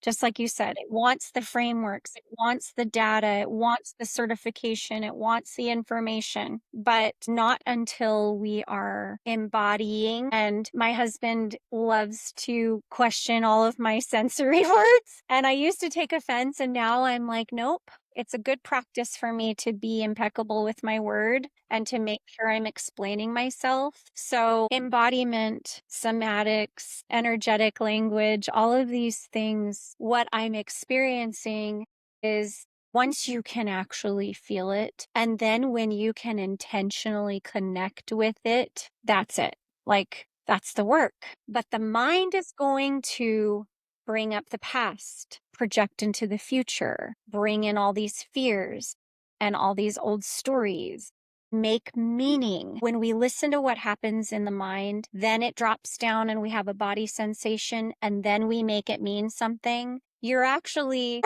Just like you said, it wants the frameworks, it wants the data, it wants the certification, it wants the information, but not until we are embodying. And my husband loves to question all of my sensory words. And I used to take offense, and now I'm like, nope. It's a good practice for me to be impeccable with my word and to make sure I'm explaining myself. So, embodiment, somatics, energetic language, all of these things, what I'm experiencing is once you can actually feel it, and then when you can intentionally connect with it, that's it. Like, that's the work. But the mind is going to bring up the past, project into the future, bring in all these fears and all these old stories, make meaning. When we listen to what happens in the mind, then it drops down and we have a body sensation, and then we make it mean something. You're actually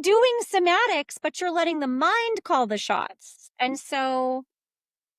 doing somatics, but you're letting the mind call the shots. And so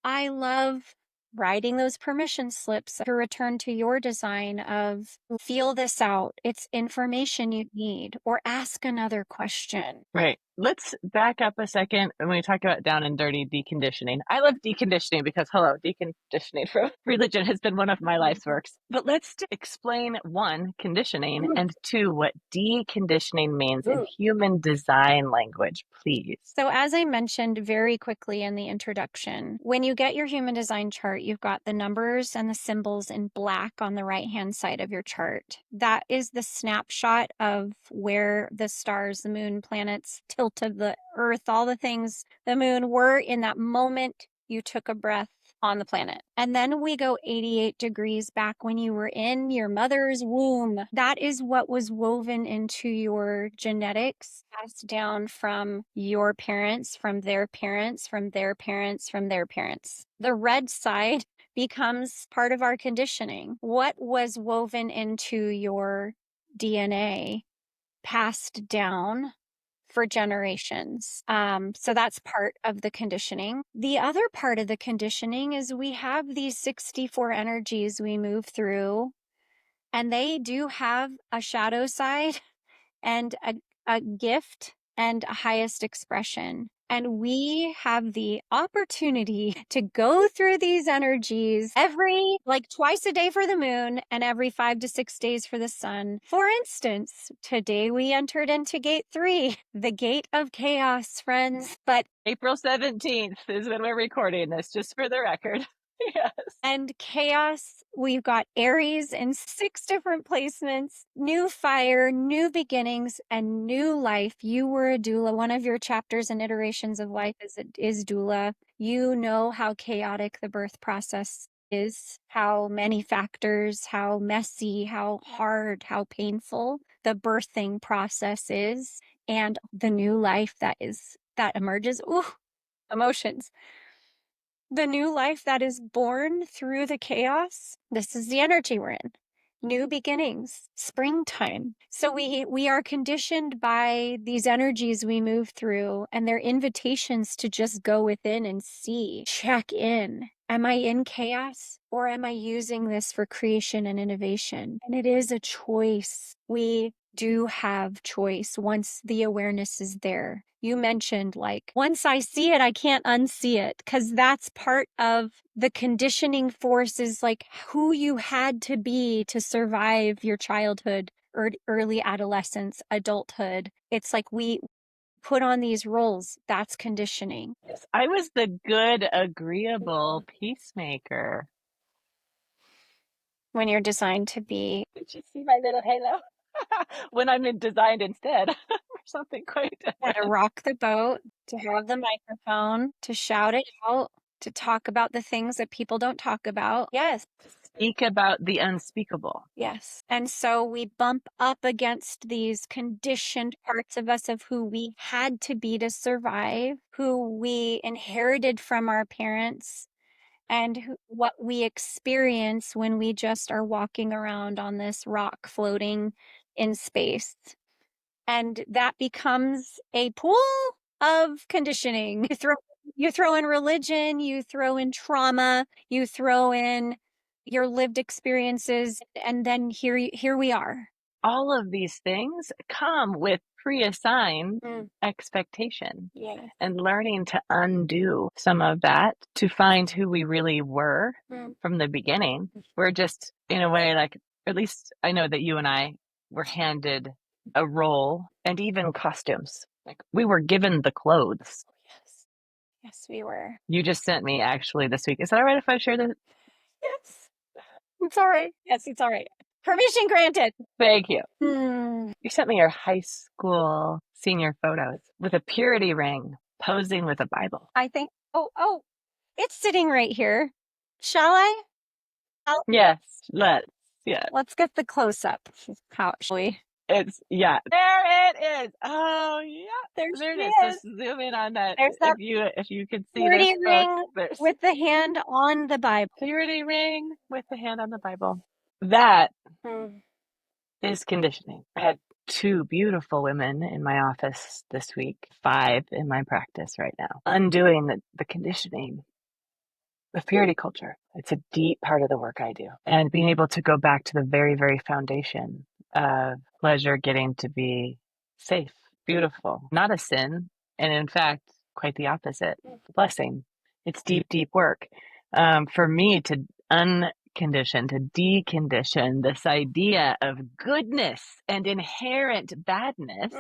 I love writing those permission slips to return to your design of feel this out. It's information you need, or ask another question. Right. Let's back up a second when we talk about down and dirty deconditioning. I love deconditioning because, hello, deconditioning from religion has been one of my life's works. But let's explain one, conditioning, and two, what deconditioning means in human design language, please. So, as I mentioned very quickly in the introduction, when you get your human design chart, you've got the numbers and the symbols in black on the right hand side of your chart. That is the snapshot of where the stars, the moon, planets, tilt of the earth, all the things the moon were in that moment you took a breath on the planet. And then we go 88 degrees back when you were in your mother's womb. That is what was woven into your genetics, passed down from your parents, from their parents, from their parents, from their parents. The red side becomes part of our conditioning. What was woven into your DNA, passed down for generations. So that's part of the conditioning. The other part of the conditioning is we have these 64 energies we move through And they do have a shadow side and a gift and a highest expression. And we have the opportunity to go through these energies twice a day for the moon and every 5 to 6 days for the sun. For instance, today we entered into gate 3, the gate of chaos, friends. But April 17th is when we're recording this, just for the record. Yes. And chaos, we've got Aries in 6 different placements, new fire, new beginnings, and new life. You were a doula. One of your chapters and iterations of life is doula. You know how chaotic the birth process is, how many factors, how messy, how hard, how painful the birthing process is, and the new life that emerges. Ooh, emotions. The new life that is born through the chaos. This is the energy we're in. New beginnings, springtime. So we are conditioned by these energies we move through, and they're invitations to just go within and see, check in. Am I in chaos, or am I using this for creation and innovation? And it is a choice. We do have choice once the awareness is there. You mentioned, like, once I see it, I can't unsee it, because that's part of the conditioning forces, like who you had to be to survive your childhood or early adolescence, adulthood. It's like we put on these roles. That's conditioning. Yes, I was the good, agreeable peacemaker. When you're designed to be. Did you see my little halo? When I'm designed instead for something quite different. To rock the boat, to have the microphone, to shout it out, to talk about the things that people don't talk about. Yes. Speak about the unspeakable. Yes. And so we bump up against these conditioned parts of us of who we had to be to survive, who we inherited from our parents, and what we experience when we just are walking around on this rock floating in space. And that becomes a pool of conditioning. You throw in religion, you throw in trauma, you throw in your lived experiences, and then here we are. All of these things come with pre-assigned Mm. expectation. Yeah. And learning to undo some of that to find who we really were from the beginning. We're just, in a way, like, at least I know that you and I were handed a role and even costumes. Like, we were given the clothes. Yes. Yes, we were. You just sent me actually this week. Is that all right if I share this? Yes. It's all right. Yes, it's all right. Permission granted. Thank you. Mm. You sent me your high school senior photos with a purity ring posing with a Bible. I think, oh, it's sitting right here. Shall I? Yes, let's get the close up. How shall we? It's, yeah, there it is. Oh, yeah, there it is. Just zoom in on that. There's that If you could see purity this, ring folks, there's with the hand on the Bible. purity ring with the hand on the Bible. That is conditioning. I had 2 beautiful women in my office this week, 5 in my practice right now, undoing the conditioning of purity culture. It's a deep part of the work I do. And being able to go back to the very, very foundation of pleasure getting to be safe, beautiful, not a sin. And in fact, quite the opposite, blessing. It's deep, deep work. For me to uncondition, to decondition this idea of goodness and inherent badness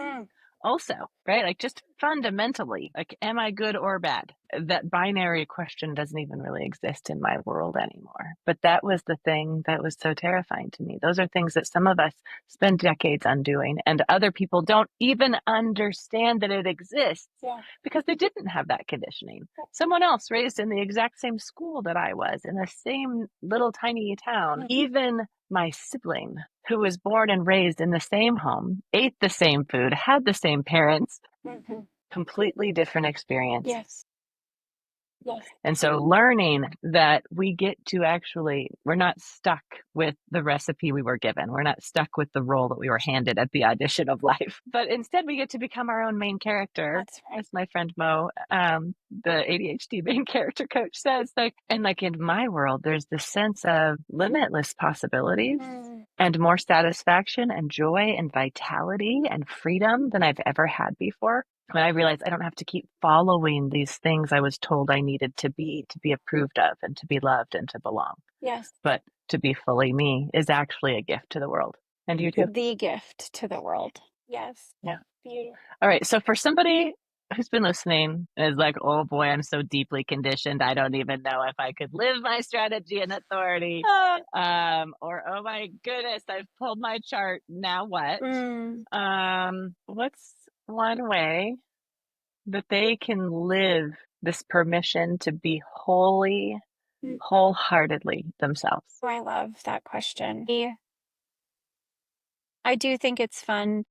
also, right? Like, just fundamentally, like, am I good or bad? That binary question doesn't even really exist in my world anymore. But that was the thing that was so terrifying to me. Those are things that some of us spend decades undoing, and other people don't even understand that it exists because they didn't have that conditioning. Someone else raised in the exact same school that I was, in the same little tiny town, even my sibling, who was born and raised in the same home, ate the same food, had the same parents, completely different experience. Yes. And so learning that we get to actually, we're not stuck with the recipe we were given. We're not stuck with the role that we were handed at the audition of life, but instead we get to become our own main character. That's right. As my friend Mo, the ADHD main character coach, says, like, and like, in my world, there's this sense of limitless possibilities and more satisfaction and joy and vitality and freedom than I've ever had before. When I realized I don't have to keep following these things I was told I needed to be approved of and to be loved and to belong. Yes. But to be fully me is actually a gift to the world. And you too. The gift to the world. Yes. Yeah. Beautiful. All right. So for somebody who's been listening and is like, oh boy, I'm so deeply conditioned. I don't even know if I could live my strategy and authority. Or, oh my goodness, I've pulled my chart. Now what? Mm. What's one way that they can live this permission to be wholly, Mm. wholeheartedly themselves? Oh, I love that question. I do think it's fun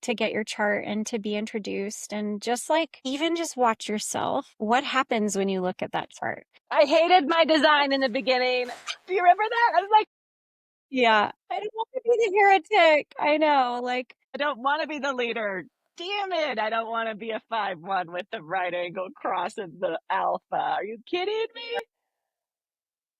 to get your chart and to be introduced and just like even just watch yourself. What happens when you look at that chart? I hated my design in the beginning. Do you remember that? I was like, Yeah. I don't want to be the heretic. I know. Like, I don't want to be the leader. Damn it. I don't want to be a 5-1 with the right angle cross and the alpha. Are you kidding me?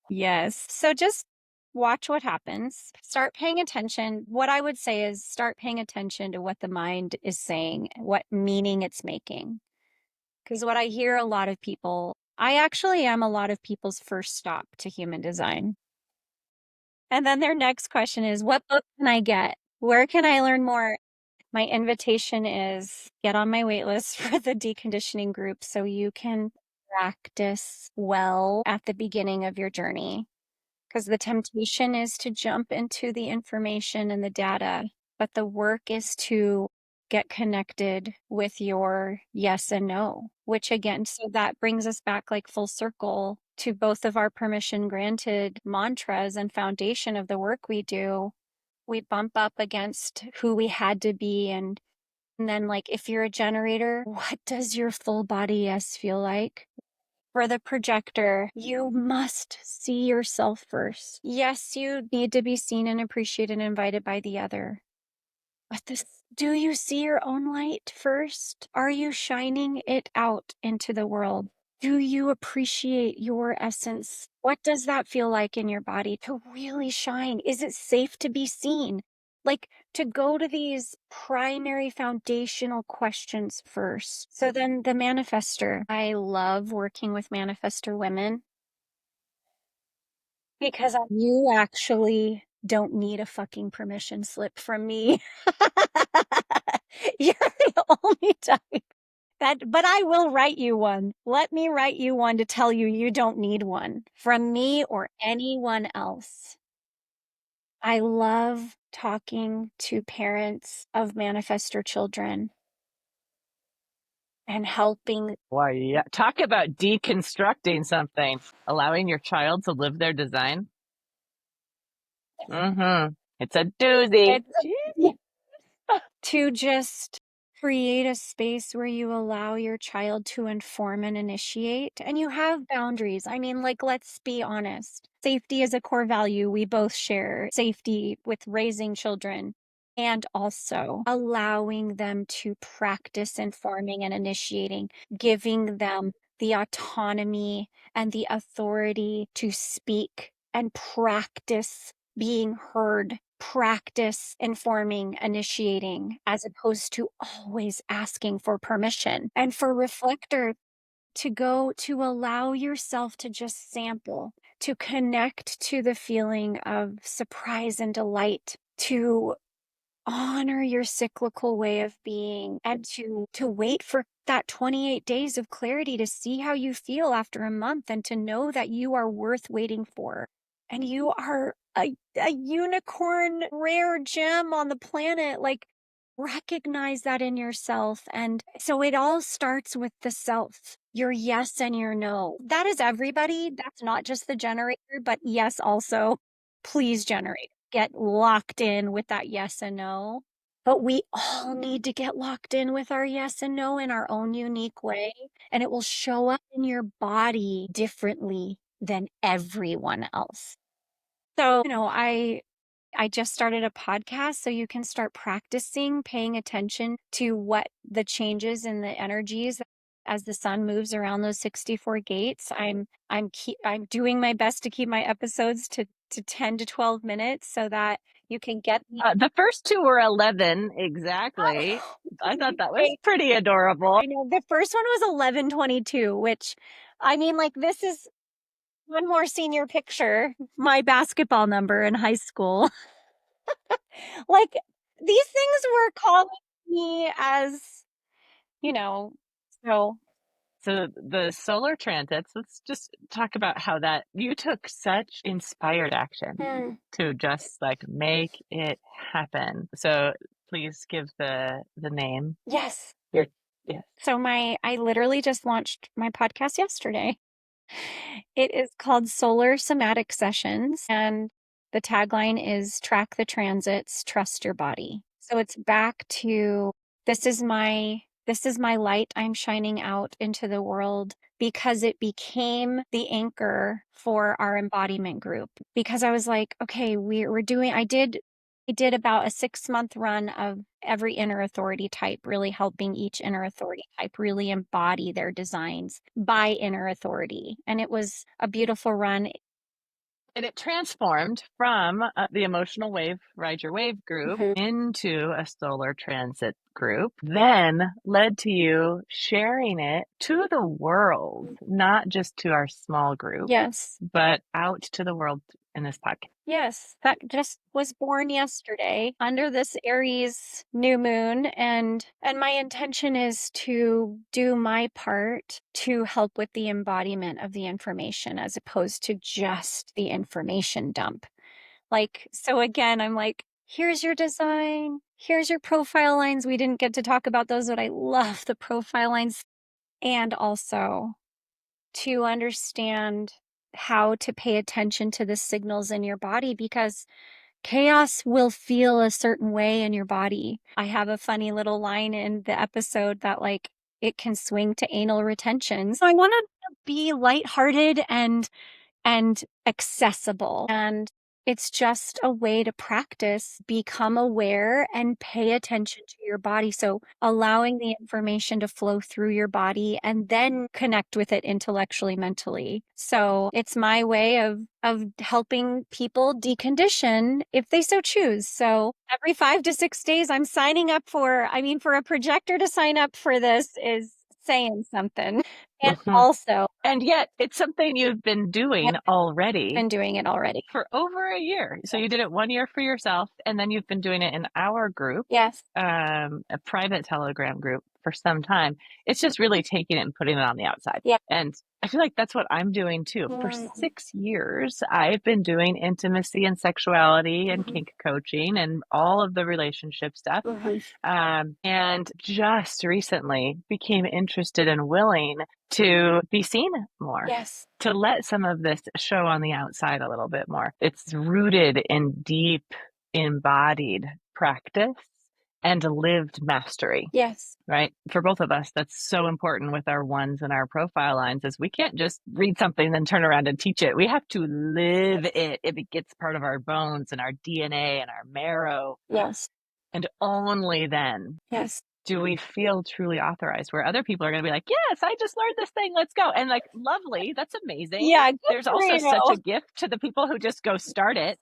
yes. So just watch what happens. Start paying attention. What I would say is start paying attention to what the mind is saying, what meaning it's making. Because what I hear a lot of people, I actually am a lot of people's first stop to human design. And then their next question is, what book can I get? Where can I learn more? My invitation is get on my wait list for the deconditioning group so you can practice well at the beginning of your journey. Because the temptation is to jump into the information and the data, but the work is to get connected with your yes and no, which again, so that brings us back like full circle to both of our permission granted mantras and foundation of the work we do. We bump up against who we had to be. And then, like, if you're a generator, what does your full body yes feel like? For the projector, you must see yourself first. Yes, you need to be seen and appreciated and invited by the other. But this, do you see your own light first? Are you shining it out into the world? Do you appreciate your essence? What does that feel like in your body to really shine? Is it safe to be seen? Like to go to these primary foundational questions first. So then the manifester, I love working with manifester women because you actually don't need a fucking permission slip from me. You're the only type but I will write you one. Let me write you one to tell you you don't need one from me or anyone else. I love talking to parents of manifestor children and helping. Why, yeah. Talk about deconstructing something, allowing your child to live their design. Mm-hmm. It's a doozy. It's to just create a space where you allow your child to inform and initiate, and you have boundaries. I mean, like, let's be honest. Safety is a core value. We both share safety with raising children and also allowing them to practice informing and initiating, giving them the autonomy and the authority to speak and practice being heard, practice informing, initiating, as opposed to always asking for permission. And for reflector to go to allow yourself to just sample, to connect to the feeling of surprise and delight, to honor your cyclical way of being and to wait for that 28 days of clarity to see how you feel after a month and to know that you are worth waiting for and you are a unicorn rare gem on the planet. Like, recognize that in yourself. And so it all starts with the self, your yes and your no. That is everybody. That's not just the generator, but yes, also please generate, get locked in with that yes and no. But we all need to get locked in with our yes and no in our own unique way. And it will show up in your body differently than everyone else. So, I just started a podcast so you can start practicing paying attention to what the changes in the energies as the sun moves around those 64 gates. I'm doing my best to keep my episodes to 10 to 12 minutes so that You can get The first two were 11 exactly. I thought that was Right. pretty adorable. I know the first one was 1122, which I mean, like, this is one more senior picture, my basketball number in high school. Like, these things were calling me as, you know, so So the solar transits, let's just talk about how that you took such inspired action mm, to just like make it happen. So please give the name. yes. Your yes. So I literally just launched my podcast yesterday. It is called Solar Somatic Sessions, and the tagline is track the transits, trust your body. So it's back to this is my light I'm shining out into the world because it became the anchor for our embodiment group. Because I was like, okay, we're doing I did about a 6-month run of every inner authority type, really helping each inner authority type really embody their designs by inner authority. And it was a beautiful run. And it transformed from the emotional wave, ride your wave group Mhm. into a solar transit group, then led to you sharing it to the world, not just to our small group, Yes. but out to the world in this podcast. Yes, that just was born yesterday under this Aries new moon, and my intention is to do my part to help with the embodiment of the information as opposed to just the information dump. Like, so again, I'm like, here's your design, here's your profile lines. We didn't get to talk about those, but I love the profile lines. And also to understand how to pay attention to the signals in your body because chaos will feel a certain way in your body. I have a funny little line in the episode that, like, it can swing to anal retention. So I want to be lighthearted and accessible. And it's just a way to practice, become aware, and pay attention to your body. So allowing the information to flow through your body and then connect with it intellectually, mentally. So it's my way of helping people decondition if they so choose. So every 5 to 6 days, I'm signing up for a projector to sign up for this is saying something. And also, And yet it's something you've been doing already been doing it already. for over a year. So you did it 1 year for yourself, and then you've been doing it in our group, Yes. a private Telegram group for some time. It's just really taking it and putting it on the outside. Yeah. And I feel like that's what I'm doing too. For Mhm. 6 years, I've been doing intimacy and sexuality and kink coaching and all of the relationship stuff. Mhm. And just recently became interested and willing to be seen more, Yes. to let some of this show on the outside a little bit more. It's rooted in deep, embodied practice and lived mastery. Yes. Right. For both of us, that's so important with our ones and our profile lines is we can't just read something and then turn around and teach it. We have to live it. It gets part of our bones and our DNA and our marrow. Yes. And only then Yes. do we feel truly authorized, where other people are going to be like, yes, I just learned this thing. Let's go. And like, lovely. That's amazing. Yeah, good There's for also you. such a gift to the people who just go start it.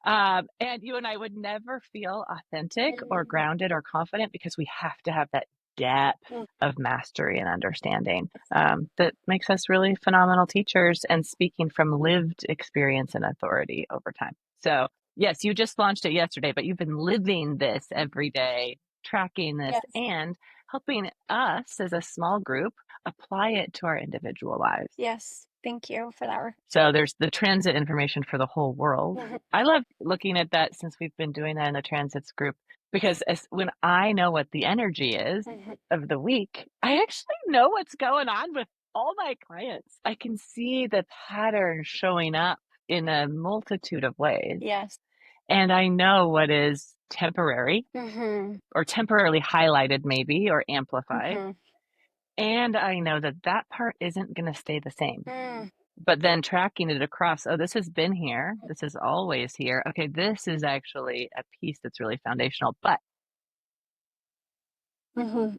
And you and I would never feel authentic or Mhm. grounded or confident because we have to have that depth Mm. of mastery and understanding that makes us really phenomenal teachers and speaking from lived experience and authority over time. So, yes, you just launched it yesterday, but you've been living this every day, tracking this, Yes. and helping us as a small group apply it to our individual lives. Yes. Thank you for that. So there's the transit information for the whole world. Mhm. I love looking at that since we've been doing that in the transits group because when I know what the energy is Mhm. of the week, I actually know what's going on with all my clients. I can see the pattern showing up in a multitude of ways. Yes. And I know what is temporary Mhm. or temporarily highlighted, maybe, or amplified. Mhm. And I know that that part isn't going to stay the same. Mm. But then tracking it across, oh, this has been here. This is always here. Okay, this is actually a piece that's really foundational. But Mhm.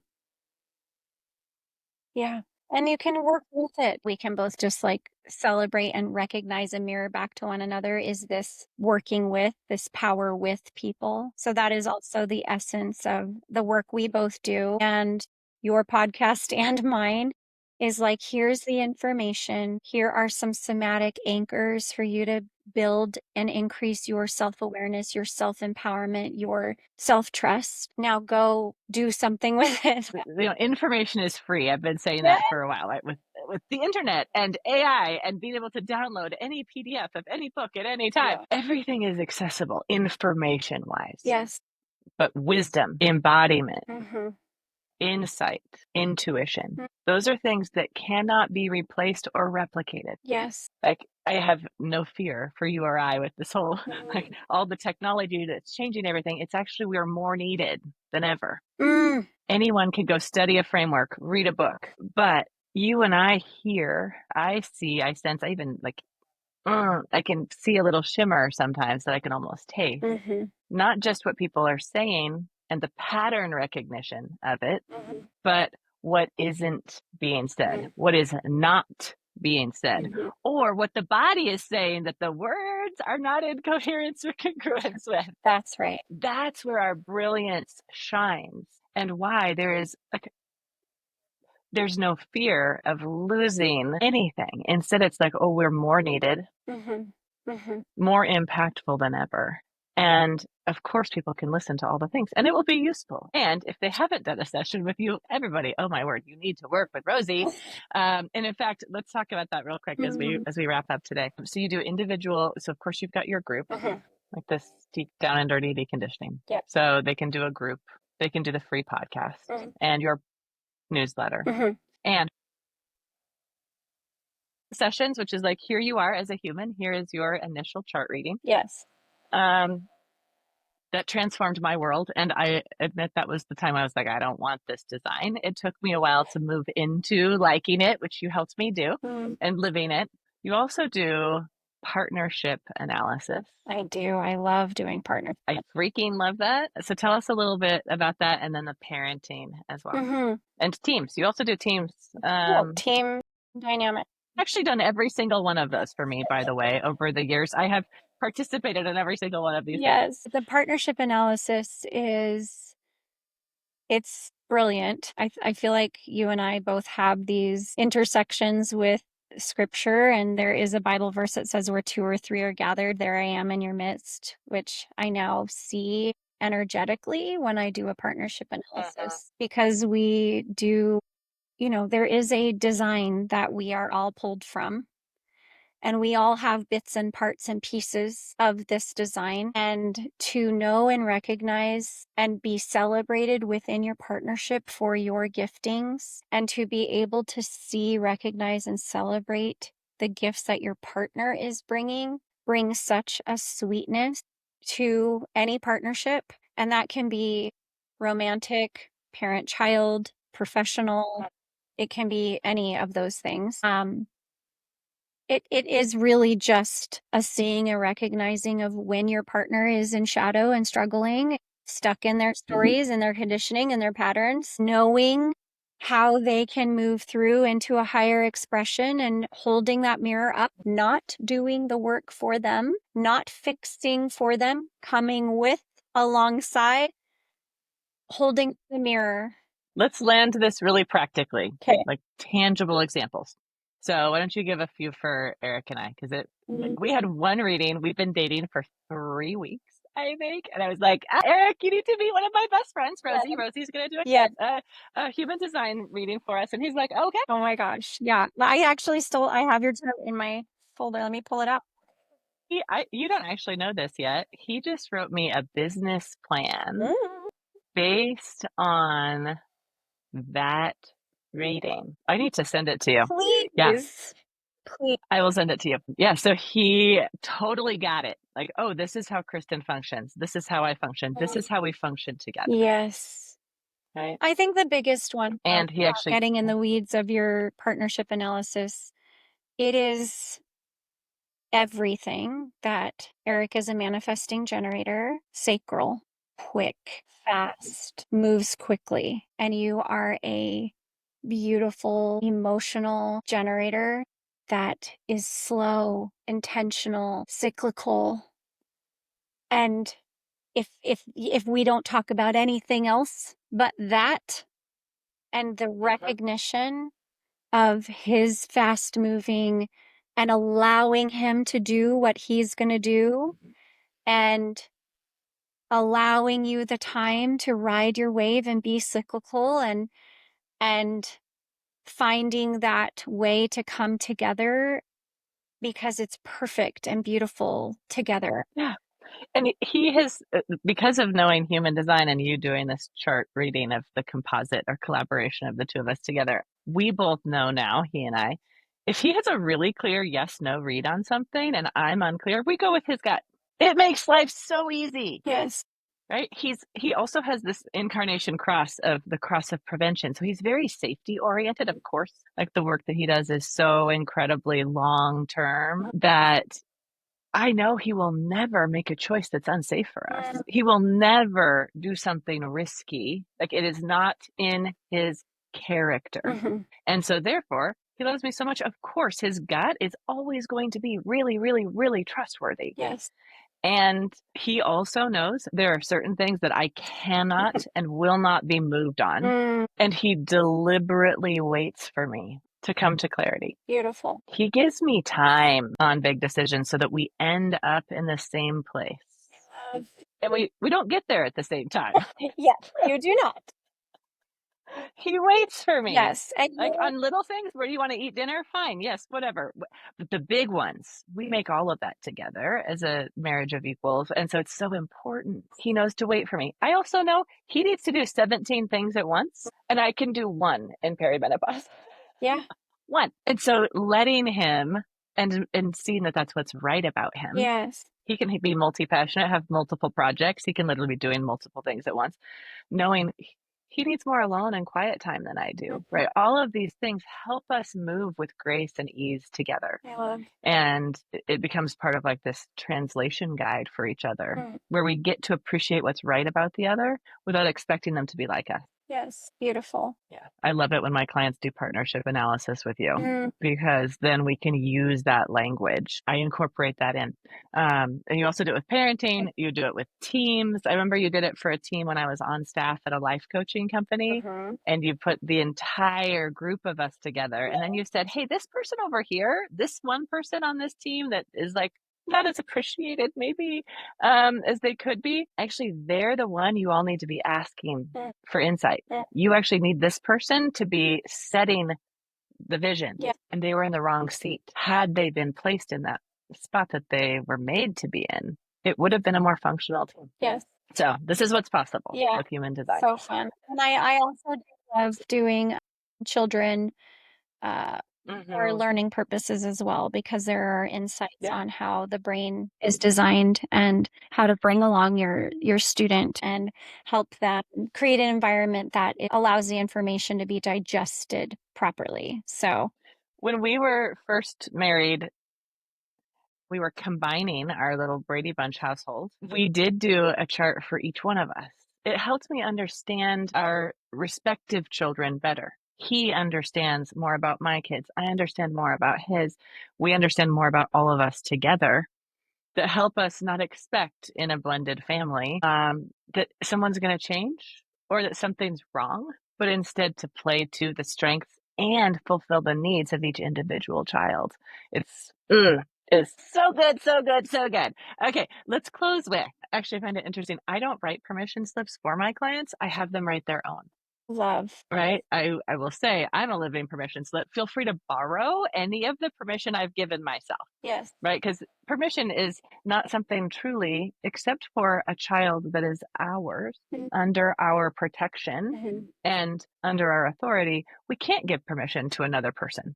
Yeah. And you can work with it. We can both just like celebrate and recognize and mirror back to one another is this working with, this power with people. So that is also the essence of the work we both do. And your podcast and mine is like, here's the information. Here are some somatic anchors for you to build and increase your self-awareness, your self-empowerment, your self-trust. Now go do something with it. Information is free. I've been saying Yeah. that for a while, right? With the internet and AI and being able to download any PDF of any book at any time. Yeah. Everything is accessible information wise. Yes. But wisdom, embodiment, Mm-hmm. insight, intuition, those are things that cannot be replaced or replicated. Yes. Like, I have no fear for you or I with this whole, like, all the technology that's changing everything. It's actually, we are more needed than ever. Anyone can go study a framework, read a book, but you and I hear, I see, I sense, I even like, I can see a little shimmer sometimes that I can almost taste. Not just what people are saying and the pattern recognition of it, but what isn't being said, what is not being said, or what the body is saying that the words are not in coherence or congruence with. That's right. That's where our brilliance shines, and why there's no fear of losing anything. Instead, it's like, oh, we're more needed, more impactful than ever. And of course, people can listen to all the things and it will be useful. And if they haven't done a session with you, everybody, oh my word, you need to work with Rosy. And in fact, let's talk about that real quick as we wrap up today. So you do individual. So of course, you've got your group, like this deep down and dirty deconditioning. Yep. So they can do a group, they can do the free podcast and your newsletter and sessions, which is like, here you are as a human, here is your initial chart reading. Yes. That transformed my world. And I admit that was the time I was like, I don't want this design. It took me a while to move into liking it, which you helped me do, and living it. You also do partnership analysis. I do. I love doing partnership. I freaking love that. So tell us a little bit about that, and then the parenting as well. And teams. You also do teams. Team dynamic. I've actually done every single one of those for me, by the way, over the years. I have participated in every single one of these. Yes. The partnership analysis it's brilliant. I feel like you and I both have these intersections with scripture, and there is a Bible verse that says where two or three are gathered, there I am in your midst, which I now see energetically when I do a partnership analysis, because we do, there is a design that we are all pulled from. And we all have bits and parts and pieces of this design. And to know and recognize and be celebrated within your partnership for your giftings, and to be able to see, recognize, and celebrate the gifts that your partner is bringing, brings such a sweetness to any partnership. And that can be romantic, parent-child, professional. It can be any of those things. It is really just a seeing and recognizing of when your partner is in shadow and struggling, stuck in their stories and their conditioning and their patterns, knowing how they can move through into a higher expression, and holding that mirror up, not doing the work for them, not fixing for them, coming with, alongside, holding the mirror. Let's land this really practically, Okay. like tangible examples. So why don't you give a few for Eric and I? Because we had one reading. We've been dating for 3 weeks, I think. And I was like, Eric, you need to be one of my best friends, Rosy. Yeah. Rosy's going to do a human design reading for us. And he's like, okay. Oh my gosh. Yeah. I actually I have your chart in my folder. Let me pull it up. You don't actually know this yet. He just wrote me a business plan based on that reading. I need to send it to you. Please. Yeah. Please. I will send it to you. Yeah. So he totally got it. Like, oh, this is how Kristin functions. This is how I function. This is how we function together. Yes. Right. I think the biggest one, and he actually getting in the weeds of your partnership analysis, it is everything that Eric is a manifesting generator, sacral, quick, fast, moves quickly, and you are a beautiful emotional generator that is slow, intentional, cyclical. And if we don't talk about anything else but that and the recognition of his fast moving and allowing him to do what he's going to do and allowing you the time to ride your wave and be cyclical and finding that way to come together because it's perfect and beautiful together. Yeah. And he has, because of knowing human design and you doing this chart reading of the composite or collaboration of the two of us together, we both know now, he and I, if he has a really clear yes no read on something and I'm unclear, we go with his gut. It makes life so easy. Yes. Right? He also has this incarnation cross of the cross of prevention. So he's very safety oriented, of course. Like the work that he does is so incredibly long term that I know he will never make a choice that's unsafe for us. He will never do something risky. Like it is not in his character. Mm-hmm. And so therefore, he loves me so much. Of course, his gut is always going to be really, really, really trustworthy. Yes. And he also knows there are certain things that I cannot and will not be moved on. And he deliberately waits for me to come to clarity. Beautiful. He gives me time on big decisions so that we end up in the same place. And we don't get there at the same time. Yes, you do not. He waits for me. Yes. And like on little things, where do you want to eat dinner? Fine. Yes, whatever. But the big ones, we make all of that together as a marriage of equals. And so it's so important. He knows to wait for me. I also know he needs to do 17 things at once, and I can do one in perimenopause. Yeah. One. And so letting him and seeing that that's what's right about him. Yes. He can be multi-passionate, have multiple projects. He can literally be doing multiple things at once, knowing he needs more alone and quiet time than I do, right? All of these things help us move with grace and ease together. And it becomes part of like this translation guide for each other, where we get to appreciate what's right about the other without expecting them to be like us. Yes. Beautiful. Yeah. I love it when my clients do partnership analysis with you because then we can use that language. I incorporate that in. And you also do it with parenting. You do it with teams. I remember you did it for a team when I was on staff at a life coaching company, and you put the entire group of us together. And then you said, hey, this person over here, this one person on this team that is like not as appreciated maybe as they could be, actually they're the one you all need to be asking for insight. You actually need this person to be setting the vision. And they were in the wrong seat. Had they been placed in that spot that they were made to be in, it would have been a more functional team. Yes. So this is what's possible with human design. So fun. And I also love doing children for learning purposes as well, because there are insights on how the brain is designed and how to bring along your student and help them create an environment that it allows the information to be digested properly. So when we were first married, we were combining our little Brady Bunch household. We did do a chart for each one of us. It helped me understand our respective children better. He understands more about my kids. I understand more about his. We understand more about all of us together, that help us not expect in a blended family that someone's going to change or that something's wrong, but instead to play to the strengths and fulfill the needs of each individual child. It's so good, so good, so good. Okay, let's close with, actually I find it interesting. I don't write permission slips for my clients. I have them write their own. Love. Right? I will say I'm a living permission slip. Feel free to borrow any of the permission I've given myself. Yes. Right? Because permission is not something truly except for a child that is ours, under our protection and under our authority. We can't give permission to another person.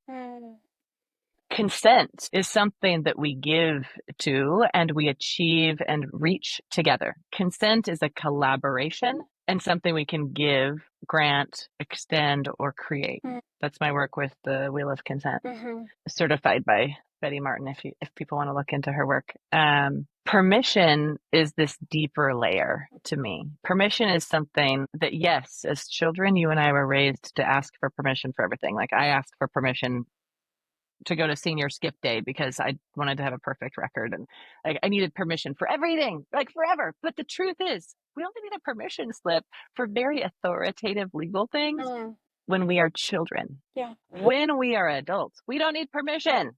Consent is something that we give to and we achieve and reach together. Consent is a collaboration and something we can give, grant, extend, or create. That's my work with the Wheel of Consent, certified by Betty Martin, if people want to look into her work. Permission is this deeper layer to me. Permission is something that, yes, as children, you and I were raised to ask for permission for everything. Like I ask for permission to go to senior skip day because I wanted to have a perfect record, and like I needed permission for everything, like forever. But the truth is, we only need a permission slip for very authoritative legal things when we are children. Yeah. When we are adults, we don't need permission.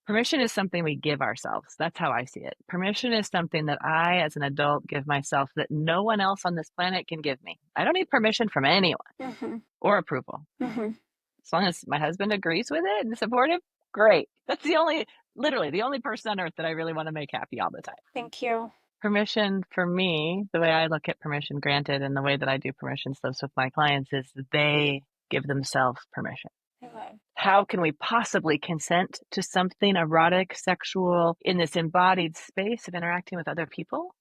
Permission is something we give ourselves. That's how I see it. Permission is something that I, as an adult, give myself that no one else on this planet can give me. I don't need permission from anyone or approval. As long as my husband agrees with it and is supportive, great. That's literally the only person on earth that I really want to make happy all the time. Thank you. Permission for me, the way I look at permission granted and the way that I do permission slips with my clients is they give themselves permission. How can we possibly consent to something erotic, sexual in this embodied space of interacting with other people?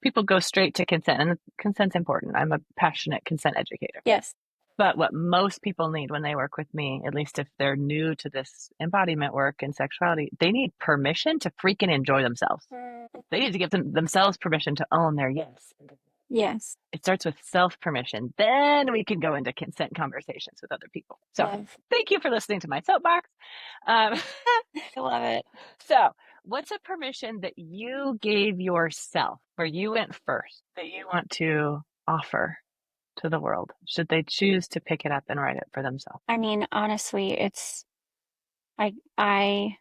People go straight to consent, and consent's important. I'm a passionate consent educator. Yes. But what most people need when they work with me, at least if they're new to this embodiment work and sexuality, they need permission to freaking enjoy themselves. They need to give themselves permission to own their yes. Yes. It starts with self-permission. Then we can go into consent conversations with other people. So thank you for listening to my soapbox. I love it. So what's a permission that you gave yourself, where you went first, that you want to offer to the world, should they choose to pick it up and write it for themselves? I mean, honestly, it's I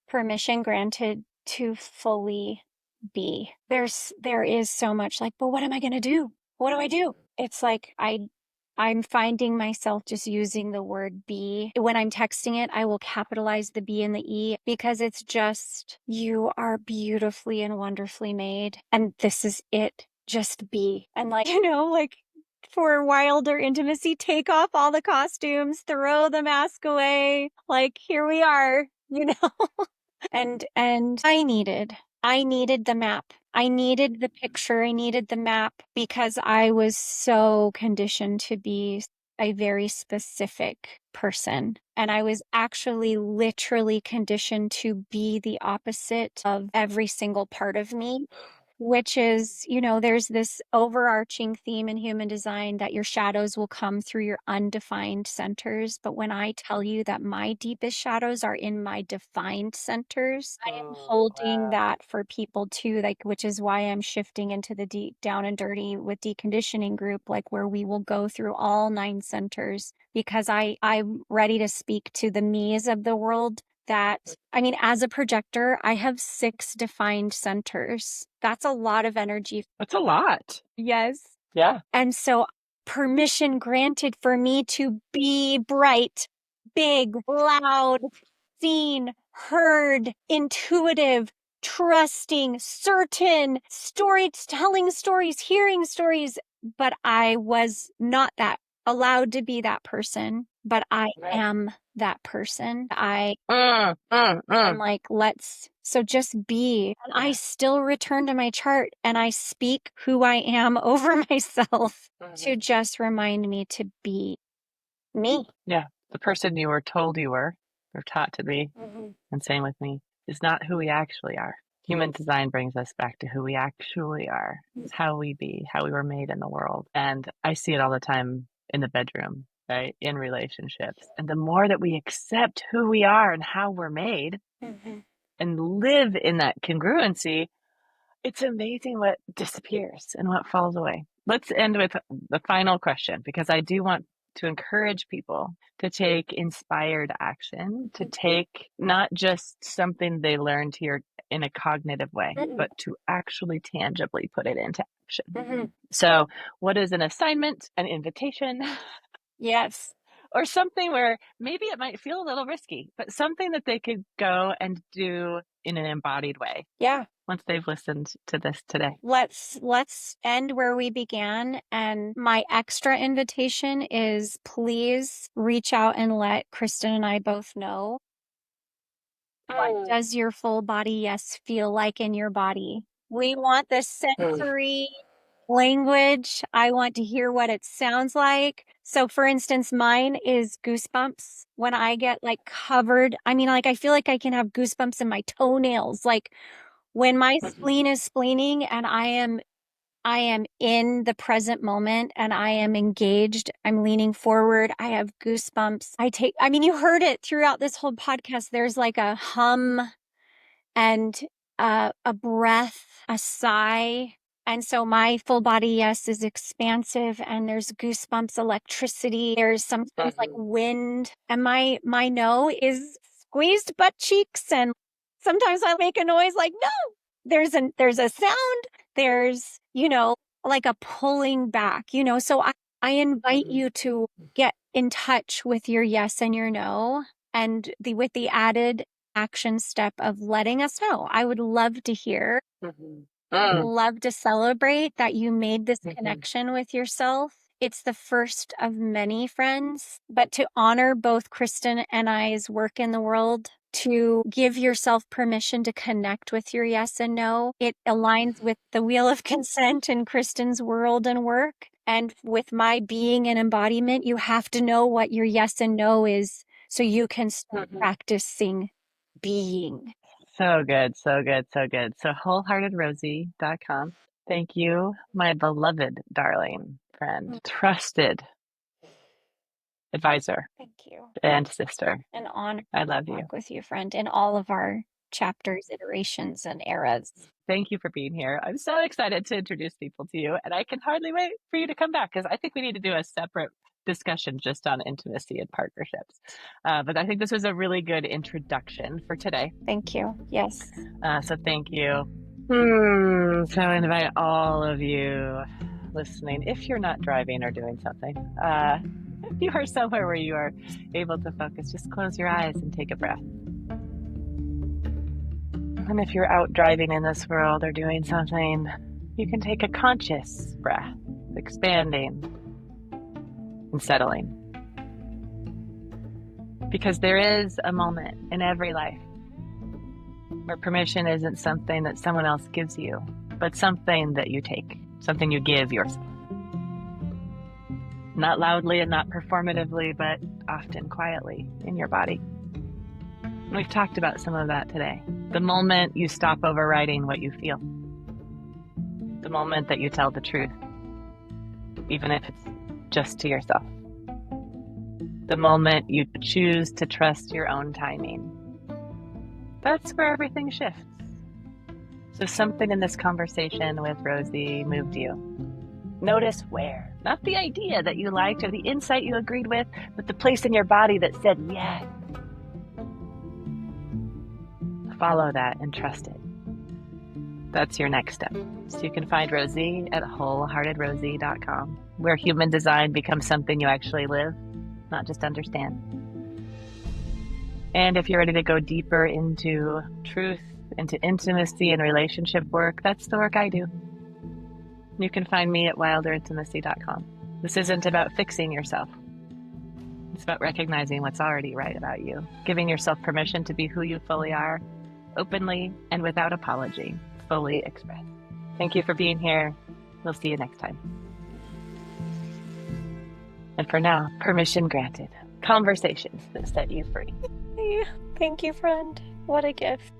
permission granted to fully be. There is so much like, but what am I going to do? What do I do? It's like I'm finding myself just using the word be. When I'm texting it, I will capitalize the B and the E because it's just, you are beautifully and wonderfully made. And this is it. Just be. And like, like for wilder intimacy, take off all the costumes, throw the mask away. Like, here we are, And I needed the map. I needed the picture. I needed the map because I was so conditioned to be a very specific person. And I was actually literally conditioned to be the opposite of every single part of me, which is, there's this overarching theme in human design that your shadows will come through your undefined centers. But when I tell you that my deepest shadows are in my defined centers, I am holding that for people too, like, which is why I'm shifting into the deep down and dirty with deconditioning group, like where we will go through all 9 centers, because I'm ready to speak to the me's of the world. As a projector, I have 6 defined centers. That's a lot of energy. That's a lot. Yes. Yeah. And so permission granted for me to be bright, big, loud, seen, heard, intuitive, trusting, certain, telling stories, hearing stories. But I was not allowed to be that person, but I am that person. I'm like, so just be. And I still return to my chart and I speak who I am over myself to just remind me to be me. Yeah. The person you were told you were, or taught to be, and same with me, is not who we actually are. Human design brings us back to who we actually are. It's how we be, how we were made in the world. And I see it all the time in the bedroom, right? In relationships. And the more that we accept who we are and how we're made and live in that congruency, it's amazing what disappears and what falls away. Let's end with the final question, because I do want to encourage people to take inspired action, to take not just something they learned here in a cognitive way, but to actually tangibly put it into action. So what is an assignment, an invitation? Yes. Or something where maybe it might feel a little risky, but something that they could go and do in an embodied way. Yeah. Once they've listened to this today. Let's end where we began. And my extra invitation is, please reach out and let Kristin and I both know, what does your full body yes feel like in your body? We want the sensory language. I want to hear what it sounds like. So for instance, mine is goosebumps. When I get like covered, I feel like I can have goosebumps in my toenails. Like when my spleen is spleening and I am I am in the present moment and I am engaged. I'm leaning forward. I have goosebumps. I mean, you heard it throughout this whole podcast. There's like a hum and a breath, a sigh. And so my full body yes is expansive and there's goosebumps, electricity. There's sometimes like wind and my no is squeezed butt cheeks. And sometimes I make a noise like, no, there's a sound. There's, like a pulling back, so I invite you to get in touch with your yes and your no and with the added action step of letting us know. I would love to hear, love to celebrate that you made this connection with yourself. It's the first of many, friends, but to honor both Kristin and I's work in the world, to give yourself permission to connect with your yes and no. It aligns with the wheel of consent in Kristin's world and work. And with my being and embodiment, you have to know what your yes and no is so you can start practicing being. So good, so good, so good. So wholeheartedrosie.com. Thank you, my beloved, darling friend, trusted advisor. Thank you. And sister. An honor. I love to you. Work with you, friend, in all of our chapters, iterations, and eras. Thank you for being here. I'm so excited to introduce people to you, and I can hardly wait for you to come back because I think we need to do a separate discussion just on intimacy and partnerships. But I think this was a really good introduction for today. Thank you. Yes. So thank you. So I invite all of you listening, if you're not driving or doing something, if you are somewhere where you are able to focus, just close your eyes and take a breath. And if you're out driving in this world or doing something, you can take a conscious breath, expanding and settling. Because there is a moment in every life where permission isn't something that someone else gives you, but something that you take, something you give yourself. Not loudly and not performatively, but often quietly in your body. And we've talked about some of that today. The moment you stop overriding what you feel. The moment that you tell the truth, even if it's just to yourself. The moment you choose to trust your own timing. That's where everything shifts. So something in this conversation with Rosie moved you. Notice where. Not the idea that you liked or the insight you agreed with, but the place in your body that said yes. Follow that and trust it. That's your next step. So you can find Rosie at wholeheartedrosie.com, where human design becomes something you actually live, not just understand. And if you're ready to go deeper into truth, into intimacy and relationship work, that's the work I do. You can find me at wilderintimacy.com. This isn't about fixing yourself. It's about recognizing what's already right about you, giving yourself permission to be who you fully are, openly and without apology, fully expressed. Thank you for being here. We'll see you next time. And for now, permission granted. Conversations that set you free. Thank you, friend. What a gift.